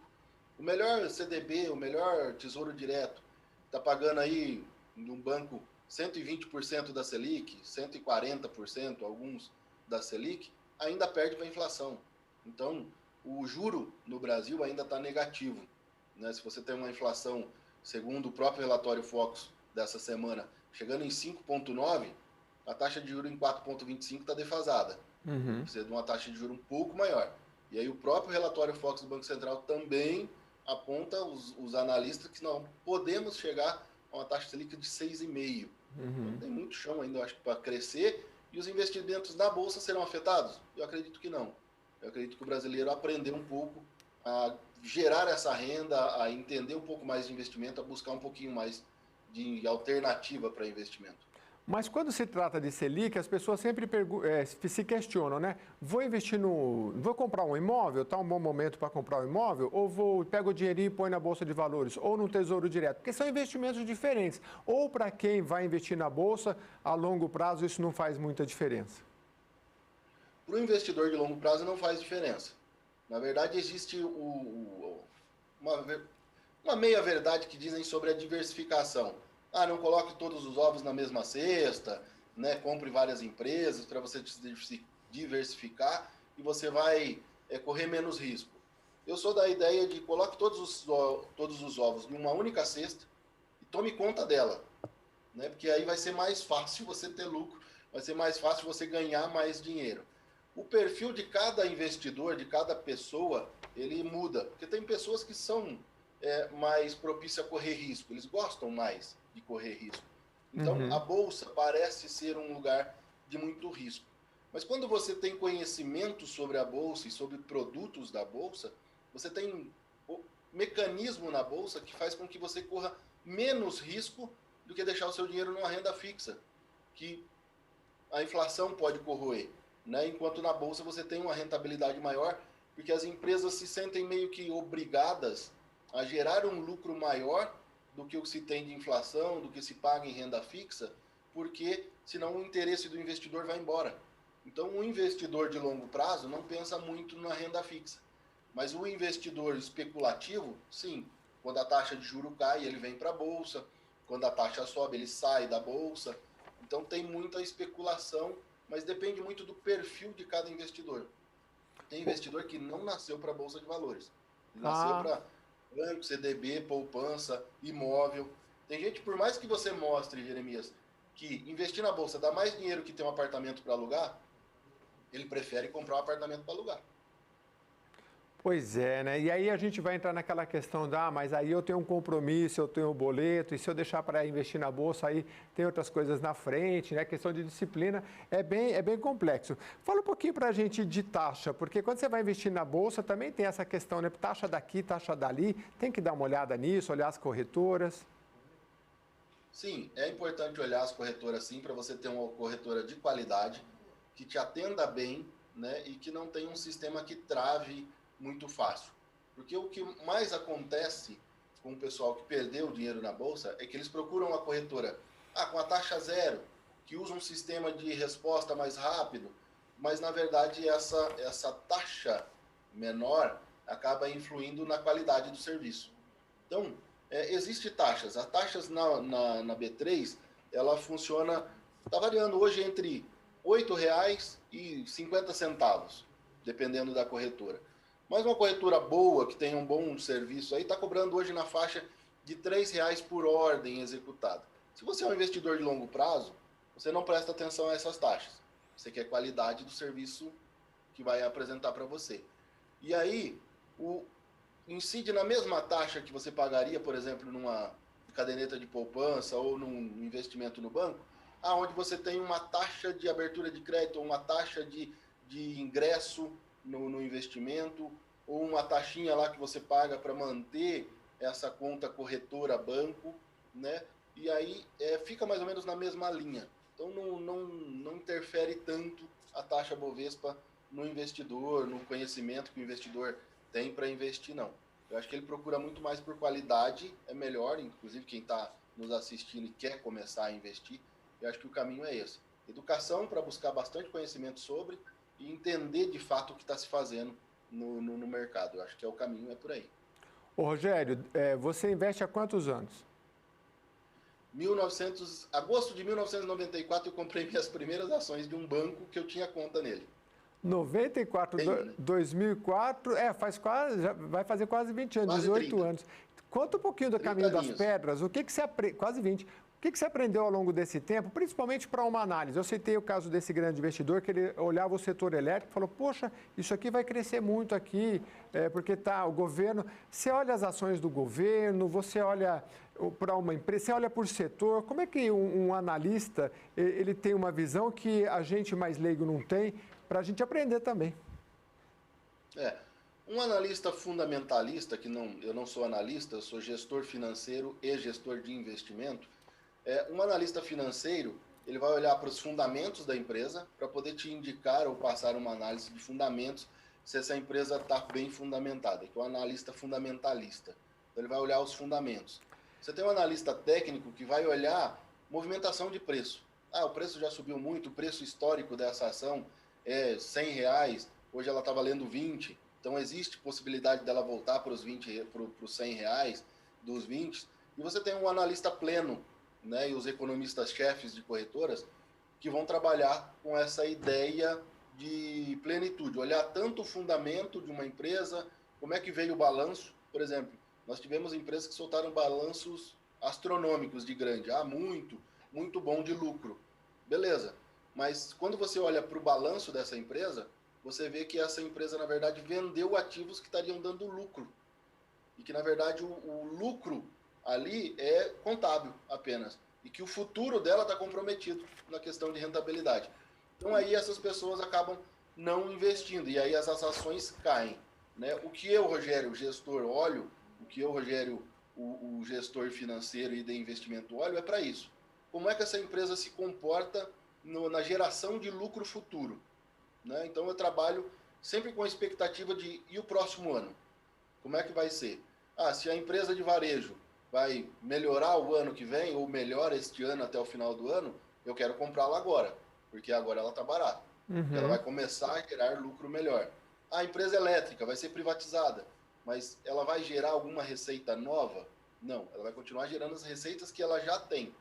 o melhor CDB, o melhor tesouro direto, está pagando aí num banco 120% da Selic, 140%, alguns da Selic, ainda perde para a inflação. Então, o juro no Brasil ainda está negativo, né? Se você tem uma inflação, segundo o próprio relatório Focus dessa semana, chegando em 5,9%, a taxa de juros em 4,25% está defasada. Precisa de uma taxa de juros um pouco maior. E aí o próprio relatório Focus do Banco Central também aponta os analistas que não podemos chegar a uma taxa Selic de 6,5%. Então, tem muito chão ainda, eu acho, para crescer. E os investimentos na Bolsa serão afetados? Eu acredito que não. Eu acredito que o brasileiro aprendeu um pouco a gerar essa renda, a entender um pouco mais de investimento, a buscar um pouquinho mais de alternativa para investimento. Mas quando se trata de Selic, as pessoas sempre se questionam, né? Vou comprar um imóvel? Está um bom momento para comprar um imóvel? Ou pego o dinheirinho e põe na Bolsa de Valores? Ou no Tesouro Direto? Porque são investimentos diferentes. Ou para quem vai investir na Bolsa, a longo prazo, isso não faz muita diferença. Para o investidor de longo prazo não faz diferença. Na verdade, existe uma meia-verdade que dizem sobre a diversificação. Não coloque todos os ovos na mesma cesta, né? Compre várias empresas para você se diversificar e você vai correr menos risco. Eu sou da ideia de coloque todos os ovos em uma única cesta e tome conta dela, né? Porque aí vai ser mais fácil você ter lucro, vai ser mais fácil você ganhar mais dinheiro. O perfil de cada investidor, de cada pessoa, ele muda, porque tem pessoas que são mais propícias a correr risco, eles gostam mais de correr risco. Então, a bolsa parece ser um lugar de muito risco. Mas quando você tem conhecimento sobre a bolsa e sobre produtos da bolsa, você tem o mecanismo na bolsa que faz com que você corra menos risco do que deixar o seu dinheiro numa renda fixa, que a inflação pode corroer, né? Enquanto na bolsa você tem uma rentabilidade maior, porque as empresas se sentem meio que obrigadas a gerar um lucro maior do que o que se tem de inflação, do que se paga em renda fixa, porque senão o interesse do investidor vai embora. Então, um investidor de longo prazo não pensa muito na renda fixa. Mas o investidor especulativo, sim, quando a taxa de juros cai, ele vem para a bolsa, quando a taxa sobe, ele sai da bolsa. Então, tem muita especulação, mas depende muito do perfil de cada investidor. Tem investidor que não nasceu para a bolsa de valores. Ele nasceu para banco, CDB, poupança, imóvel. Tem gente, por mais que você mostre, Jeremias, que investir na bolsa dá mais dinheiro que ter um apartamento para alugar, ele prefere comprar um apartamento para alugar. Pois é, né? E aí a gente vai entrar naquela questão mas aí eu tenho um compromisso, eu tenho um boleto, e se eu deixar para investir na bolsa, aí tem outras coisas na frente, né? A questão de disciplina é bem complexo. Fala um pouquinho para a gente de taxa, porque quando você vai investir na bolsa também tem essa questão, né? Taxa daqui, taxa dali, tem que dar uma olhada nisso, olhar as corretoras. Sim, é importante olhar as corretoras sim, para você ter uma corretora de qualidade, que te atenda bem, né? E que não tenha um sistema que trave muito fácil. Porque o que mais acontece com o pessoal que perdeu o dinheiro na bolsa é que eles procuram uma corretora com a taxa zero, que usa um sistema de resposta mais rápido, mas na verdade essa taxa menor acaba influindo na qualidade do serviço. Então, existe taxas. As taxas na B3, ela funciona, está variando hoje entre R$ 8,00 e 50 centavos, dependendo da corretora. Mas uma corretora boa, que tem um bom serviço aí, está cobrando hoje na faixa de R$ 3,00 por ordem executada. Se você é um investidor de longo prazo, você não presta atenção a essas taxas. Você quer qualidade do serviço que vai apresentar para você. E aí, incide na mesma taxa que você pagaria, por exemplo, numa caderneta de poupança ou num investimento no banco, onde você tem uma taxa de abertura de crédito ou uma taxa de ingresso no investimento, ou uma taxinha lá que você paga para manter essa conta corretora banco, né? E aí fica mais ou menos na mesma linha. Então não interfere tanto a taxa Bovespa no investidor, no conhecimento que o investidor tem para investir, não. Eu acho que ele procura muito mais por qualidade, é melhor, inclusive quem está nos assistindo e quer começar a investir, eu acho que o caminho é esse. Educação para buscar bastante conhecimento sobre e entender de fato o que está se fazendo no mercado. Eu acho que o caminho é por aí. Ô Rogério, você investe há quantos anos? Agosto de 1994 eu comprei minhas primeiras ações de um banco que eu tinha conta nele. 2004, vai fazer quase 20 anos, quase 18 30. Anos. Conta um pouquinho do Caminho das Pedras, o que você aprende, quase 20, o que você aprendeu ao longo desse tempo, principalmente para uma análise? Eu citei o caso desse grande investidor, que ele olhava o setor elétrico e falou, poxa, isso aqui vai crescer muito aqui, porque o governo... Você olha as ações do governo, você olha para uma empresa, você olha por setor, como é que um analista ele tem uma visão que a gente mais leigo não tem, para a gente aprender também? Um analista fundamentalista, eu não sou analista, eu sou gestor financeiro e gestor de investimento. Um analista financeiro, ele vai olhar para os fundamentos da empresa para poder te indicar ou passar uma análise de fundamentos se essa empresa está bem fundamentada, que é um analista fundamentalista. Então, ele vai olhar os fundamentos. Você tem um analista técnico que vai olhar movimentação de preço. O preço já subiu muito, o preço histórico dessa ação é R$100, hoje ela está valendo 20, então existe possibilidade dela voltar para os R$100, dos 20, e você tem um analista pleno, né, e os economistas-chefes de corretoras que vão trabalhar com essa ideia de plenitude, olhar tanto o fundamento de uma empresa, como é que veio o balanço. Por exemplo, nós tivemos empresas que soltaram balanços astronômicos de grande, muito bom de lucro. Beleza, mas quando você olha para o balanço dessa empresa, você vê que essa empresa, na verdade, vendeu ativos que estariam dando lucro. E que, na verdade, o lucro ali é contábil apenas. E que o futuro dela está comprometido na questão de rentabilidade. Então, aí essas pessoas acabam não investindo. E aí as ações caem. Né? O que eu, Rogério, gestor, olho, o que eu, Rogério, o gestor financeiro e de investimento olho é para isso. Como é que essa empresa se comporta na geração de lucro futuro? Né? Então, eu trabalho sempre com a expectativa de e o próximo ano? Como é que vai ser? Se a empresa de varejo vai melhorar o ano que vem, ou melhora este ano até o final do ano, eu quero comprá-la agora, porque agora ela está barata. Ela vai começar a gerar lucro melhor. A empresa elétrica vai ser privatizada, mas ela vai gerar alguma receita nova? Não, ela vai continuar gerando as receitas que ela já tem.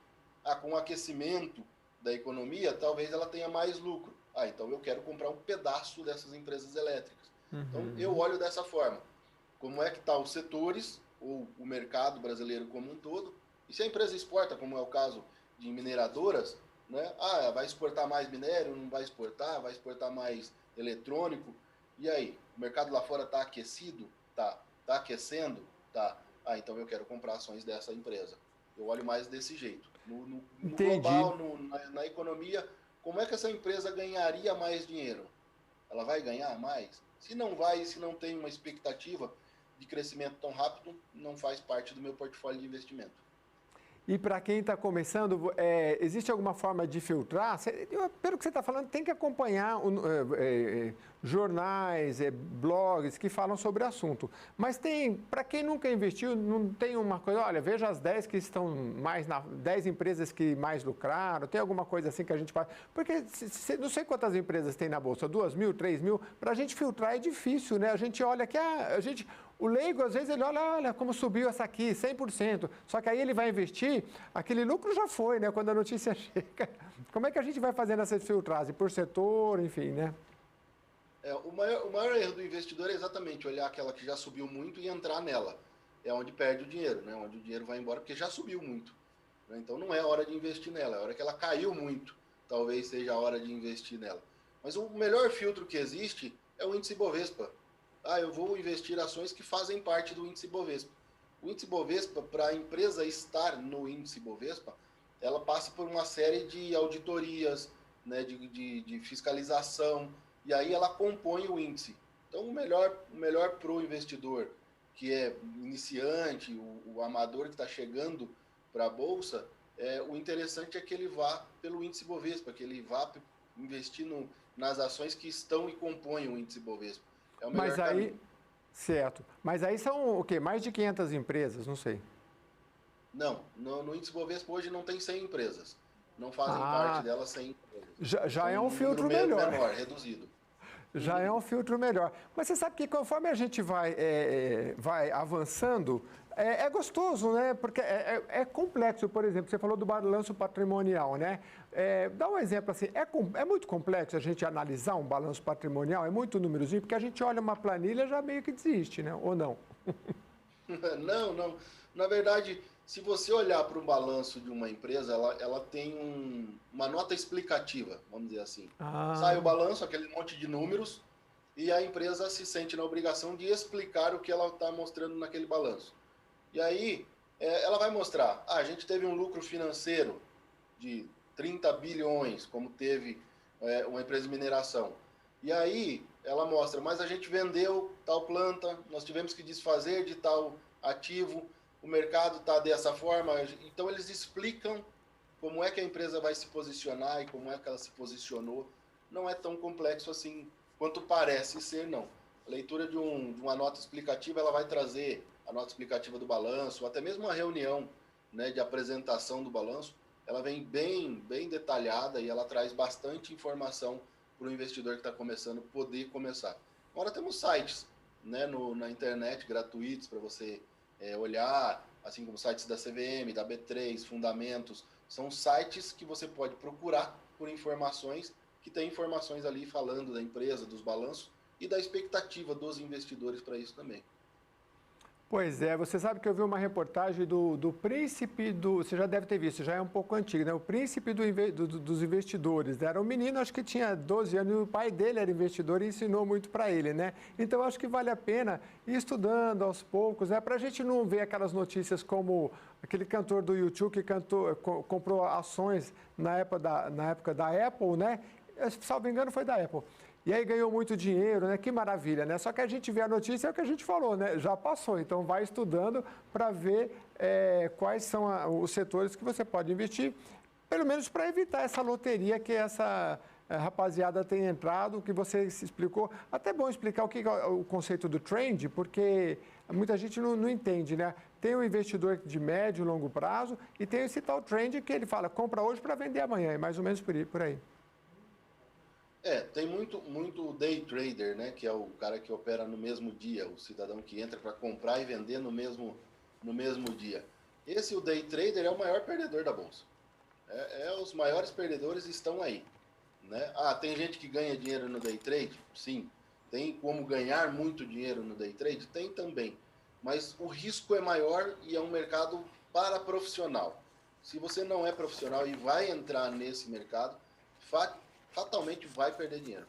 Com o aquecimento da economia, talvez ela tenha mais lucro. Então eu quero comprar um pedaço dessas empresas elétricas. Então eu olho dessa forma. Como é que estão os setores, ou o mercado brasileiro como um todo, e se a empresa exporta, como é o caso de mineradoras, né? Vai exportar mais minério, não vai exportar mais eletrônico, e aí? O mercado lá fora está aquecido? Tá. Está aquecendo? Tá. Então eu quero comprar ações dessa empresa. Eu olho mais desse jeito. No global, na economia, como é que essa empresa ganharia mais dinheiro? Ela vai ganhar mais? Se não vai, se não tem uma expectativa de crescimento tão rápido, não faz parte do meu portfólio de investimento. E para quem está começando, existe alguma forma de filtrar? Pelo que você está falando, tem que acompanhar jornais, blogs que falam sobre o assunto. Mas para quem nunca investiu, não tem uma coisa, olha, veja as 10 que estão 10 empresas que mais lucraram, tem alguma coisa assim que a gente faz? Porque não sei quantas empresas tem na Bolsa, 2.000, 3.000, para a gente filtrar é difícil, né? A gente olha que o leigo, às vezes, ele olha como subiu essa aqui, 100%. Só que aí ele vai investir, aquele lucro já foi, né? Quando a notícia chega. Como é que a gente vai fazendo essa filtragem? Por setor, enfim, né? O maior erro do investidor é exatamente olhar aquela que já subiu muito e entrar nela. É onde perde o dinheiro, né? Onde o dinheiro vai embora, porque já subiu muito. Né? Então não é hora de investir nela, é hora que ela caiu muito. Talvez seja a hora de investir nela. Mas o melhor filtro que existe é o índice Bovespa. Eu vou investir em ações que fazem parte do índice Bovespa. O índice Bovespa, para a empresa estar no índice Bovespa, ela passa por uma série de auditorias, né, de fiscalização, e aí ela compõe o índice. Então, o melhor para o investidor, que é iniciante, o amador que está chegando para a Bolsa, o interessante é que ele vá pelo índice Bovespa, que ele vá investir nas ações que estão e compõem o índice Bovespa. É o melhor caminho. Certo. Mas aí são o quê? Mais de 500 empresas? Não sei. Não. No índice Bovespa hoje não tem 100 empresas. Não fazem parte delas 100 empresas. Já é um filtro melhor. Menor, reduzido. Já é um filtro melhor. Mas você sabe que conforme a gente vai avançando, é gostoso, né? Porque é complexo. Por exemplo, você falou do balanço patrimonial, né? Dá um exemplo assim, é muito complexo a gente analisar um balanço patrimonial? É muito númerozinho? Porque a gente olha uma planilha e já meio que desiste, né? Ou não? Não. Na verdade, se você olhar para o balanço de uma empresa, ela tem uma nota explicativa, vamos dizer assim. Sai o balanço, aquele monte de números, e a empresa se sente na obrigação de explicar o que ela está mostrando naquele balanço. E aí, ela vai mostrar, a gente teve um lucro financeiro de 30 bilhões, como teve uma empresa de mineração. E aí, ela mostra, mas a gente vendeu tal planta, nós tivemos que desfazer de tal ativo, o mercado está dessa forma. Então, eles explicam como é que a empresa vai se posicionar e como é que ela se posicionou. Não é tão complexo assim quanto parece ser, não. A leitura de uma nota explicativa, ela vai trazer a nota explicativa do balanço, ou até mesmo uma reunião, né, de apresentação do balanço, ela vem bem detalhada e ela traz bastante informação para o investidor que está começando poder começar. Agora temos sites, né, na internet gratuitos para você olhar, assim como sites da CVM, da B3, Fundamentos. São sites que você pode procurar por informações, que tem informações ali falando da empresa, dos balanços e da expectativa dos investidores para isso também. Pois é, você sabe que eu vi uma reportagem do príncipe você já deve ter visto, já é um pouco antigo, né? O príncipe dos investidores, né? Era um menino, acho que tinha 12 anos, e o pai dele era investidor e ensinou muito para ele, né? Então, acho que vale a pena ir estudando aos poucos, né? Para a gente não ver aquelas notícias como aquele cantor do YouTube que comprou ações na época da Apple, né? Salvo engano, foi da Apple. E aí ganhou muito dinheiro, né? Que maravilha, né? Só que a gente vê a notícia, é o que a gente falou, né? Já passou, então vai estudando para ver quais são os setores que você pode investir, pelo menos para evitar essa loteria que essa rapaziada tem entrado, que você se explicou. Até bom explicar o que é o conceito do trend, porque muita gente não entende, né? Tem o investidor de médio e longo prazo e tem esse tal trend que ele fala, compra hoje para vender amanhã, é mais ou menos por aí. Tem muito day trader, né? Que é o cara que opera no mesmo dia, o cidadão que entra para comprar e vender no mesmo dia. O day trader é o maior perdedor da bolsa. Os maiores perdedores estão aí, né? Tem gente que ganha dinheiro no day trade? Sim. Tem como ganhar muito dinheiro no day trade? Tem também. Mas o risco é maior e é um mercado para profissional. Se você não é profissional e vai entrar nesse mercado, fatalmente vai perder dinheiro.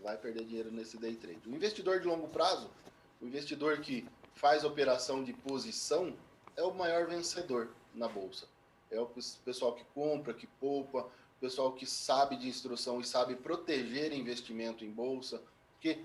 Vai perder dinheiro nesse day trade. O investidor de longo prazo, o investidor que faz operação de posição, é o maior vencedor na bolsa. É o pessoal que compra, que poupa, o pessoal que sabe de instrução e sabe proteger investimento em bolsa. Porque,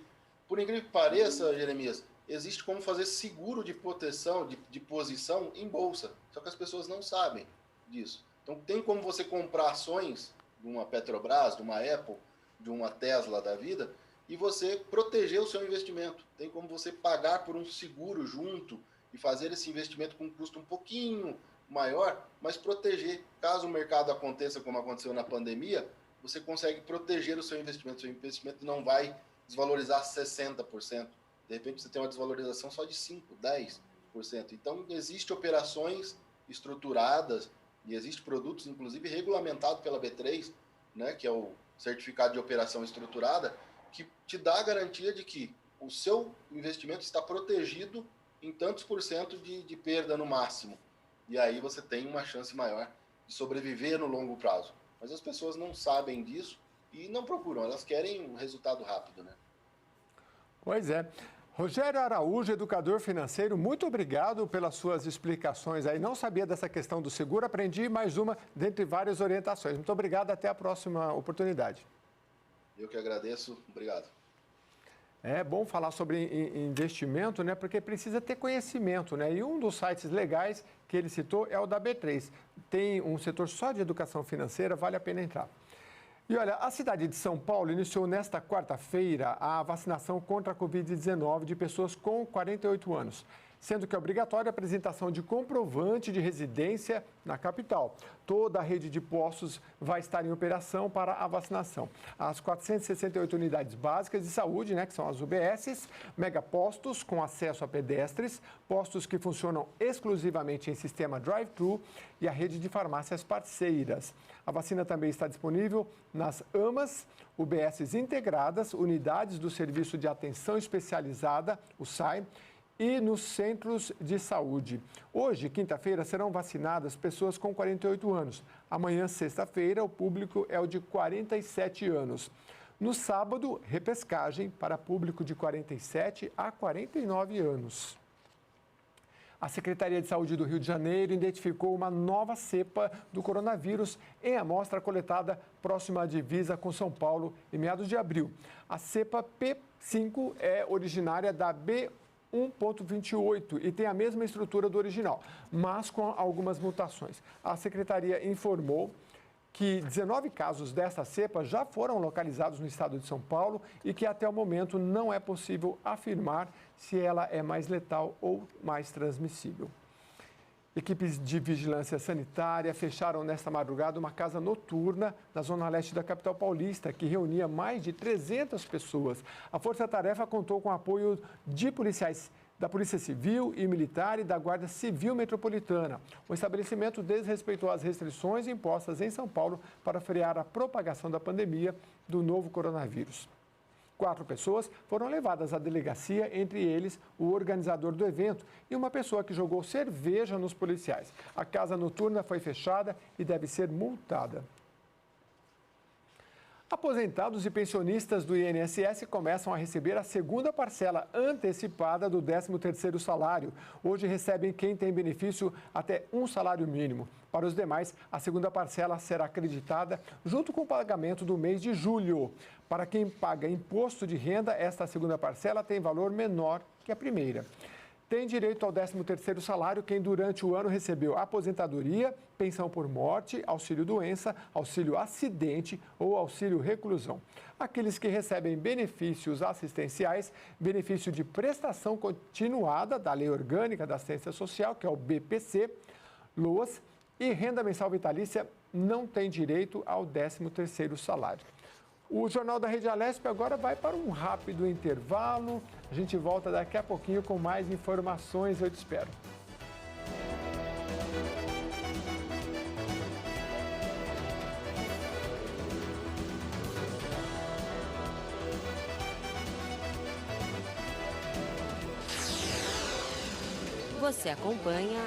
por incrível que pareça, Jeremias, existe como fazer seguro de proteção, de posição em bolsa. Só que as pessoas não sabem disso. Então, tem como você comprar ações de uma Petrobras, de uma Apple, de uma Tesla da vida, e você proteger o seu investimento. Tem como você pagar por um seguro junto e fazer esse investimento com um custo um pouquinho maior, mas proteger. Caso o mercado aconteça como aconteceu na pandemia, você consegue proteger o seu investimento. Seu investimento não vai desvalorizar 60%. De repente você tem uma desvalorização só de 5%, 10%. Então, existem operações estruturadas e existem produtos, inclusive, regulamentados pela B3, né, que é o certificado de operação estruturada, que te dá a garantia de que o seu investimento está protegido em tantos por cento de perda no máximo. E aí você tem uma chance maior de sobreviver no longo prazo. Mas as pessoas não sabem disso e não procuram, elas querem um resultado rápido, né? Pois é. Rogério Araújo, educador financeiro, muito obrigado pelas suas explicações aí. Não sabia dessa questão do seguro, aprendi mais uma dentre várias orientações. Muito obrigado, até a próxima oportunidade. Eu que agradeço, obrigado. É bom falar sobre investimento, né? Porque precisa ter conhecimento, né? E um dos sites legais que ele citou é o da B3. Tem um setor só de educação financeira, vale a pena entrar. E olha, a cidade de São Paulo iniciou nesta quarta-feira a vacinação contra a Covid-19 de pessoas com 48 anos, sendo que é obrigatória a apresentação de comprovante de residência na capital. Toda a rede de postos vai estar em operação para a vacinação. As 468 unidades básicas de saúde, né, que são as UBSs, megapostos com acesso a pedestres, postos que funcionam exclusivamente em sistema drive-thru e a rede de farmácias parceiras. A vacina também está disponível nas AMAs, UBSs integradas, unidades do Serviço de Atenção Especializada, o SAI, e nos centros de saúde. Hoje, quinta-feira, serão vacinadas pessoas com 48 anos. Amanhã, sexta-feira, o público é o de 47 anos. No sábado, repescagem para público de 47 a 49 anos. A Secretaria de Saúde do Rio de Janeiro identificou uma nova cepa do coronavírus em amostra coletada próxima à divisa com São Paulo em meados de abril. A cepa P5 é originária da B1.28 e tem a mesma estrutura do original, mas com algumas mutações. A Secretaria informou que 19 casos dessa cepa já foram localizados no estado de São Paulo e que até o momento não é possível afirmar se ela é mais letal ou mais transmissível. Equipes de vigilância sanitária fecharam nesta madrugada uma casa noturna na zona leste da capital paulista, que reunia mais de 300 pessoas. A força-tarefa contou com o apoio de policiais da Polícia Civil e Militar e da Guarda Civil Metropolitana. O estabelecimento desrespeitou as restrições impostas em São Paulo para frear a propagação da pandemia do novo coronavírus. 4 pessoas foram levadas à delegacia, entre eles o organizador do evento e uma pessoa que jogou cerveja nos policiais. A casa noturna foi fechada e deve ser multada. Aposentados e pensionistas do INSS começam a receber a segunda parcela antecipada do 13º salário. Hoje recebem quem tem benefício até um salário mínimo. Para os demais, a segunda parcela será acreditada junto com o pagamento do mês de julho. Para quem paga imposto de renda, esta segunda parcela tem valor menor que a primeira. Tem direito ao 13º salário quem durante o ano recebeu aposentadoria, pensão por morte, auxílio-doença, auxílio-acidente ou auxílio-reclusão. Aqueles que recebem benefícios assistenciais, benefício de prestação continuada da Lei Orgânica da Assistência Social, que é o BPC, LOAS, e renda mensal vitalícia não têm direito ao 13º salário. O Jornal da Rede Alesp agora vai para um rápido intervalo. A gente volta daqui a pouquinho com mais informações. Eu te espero. Você acompanha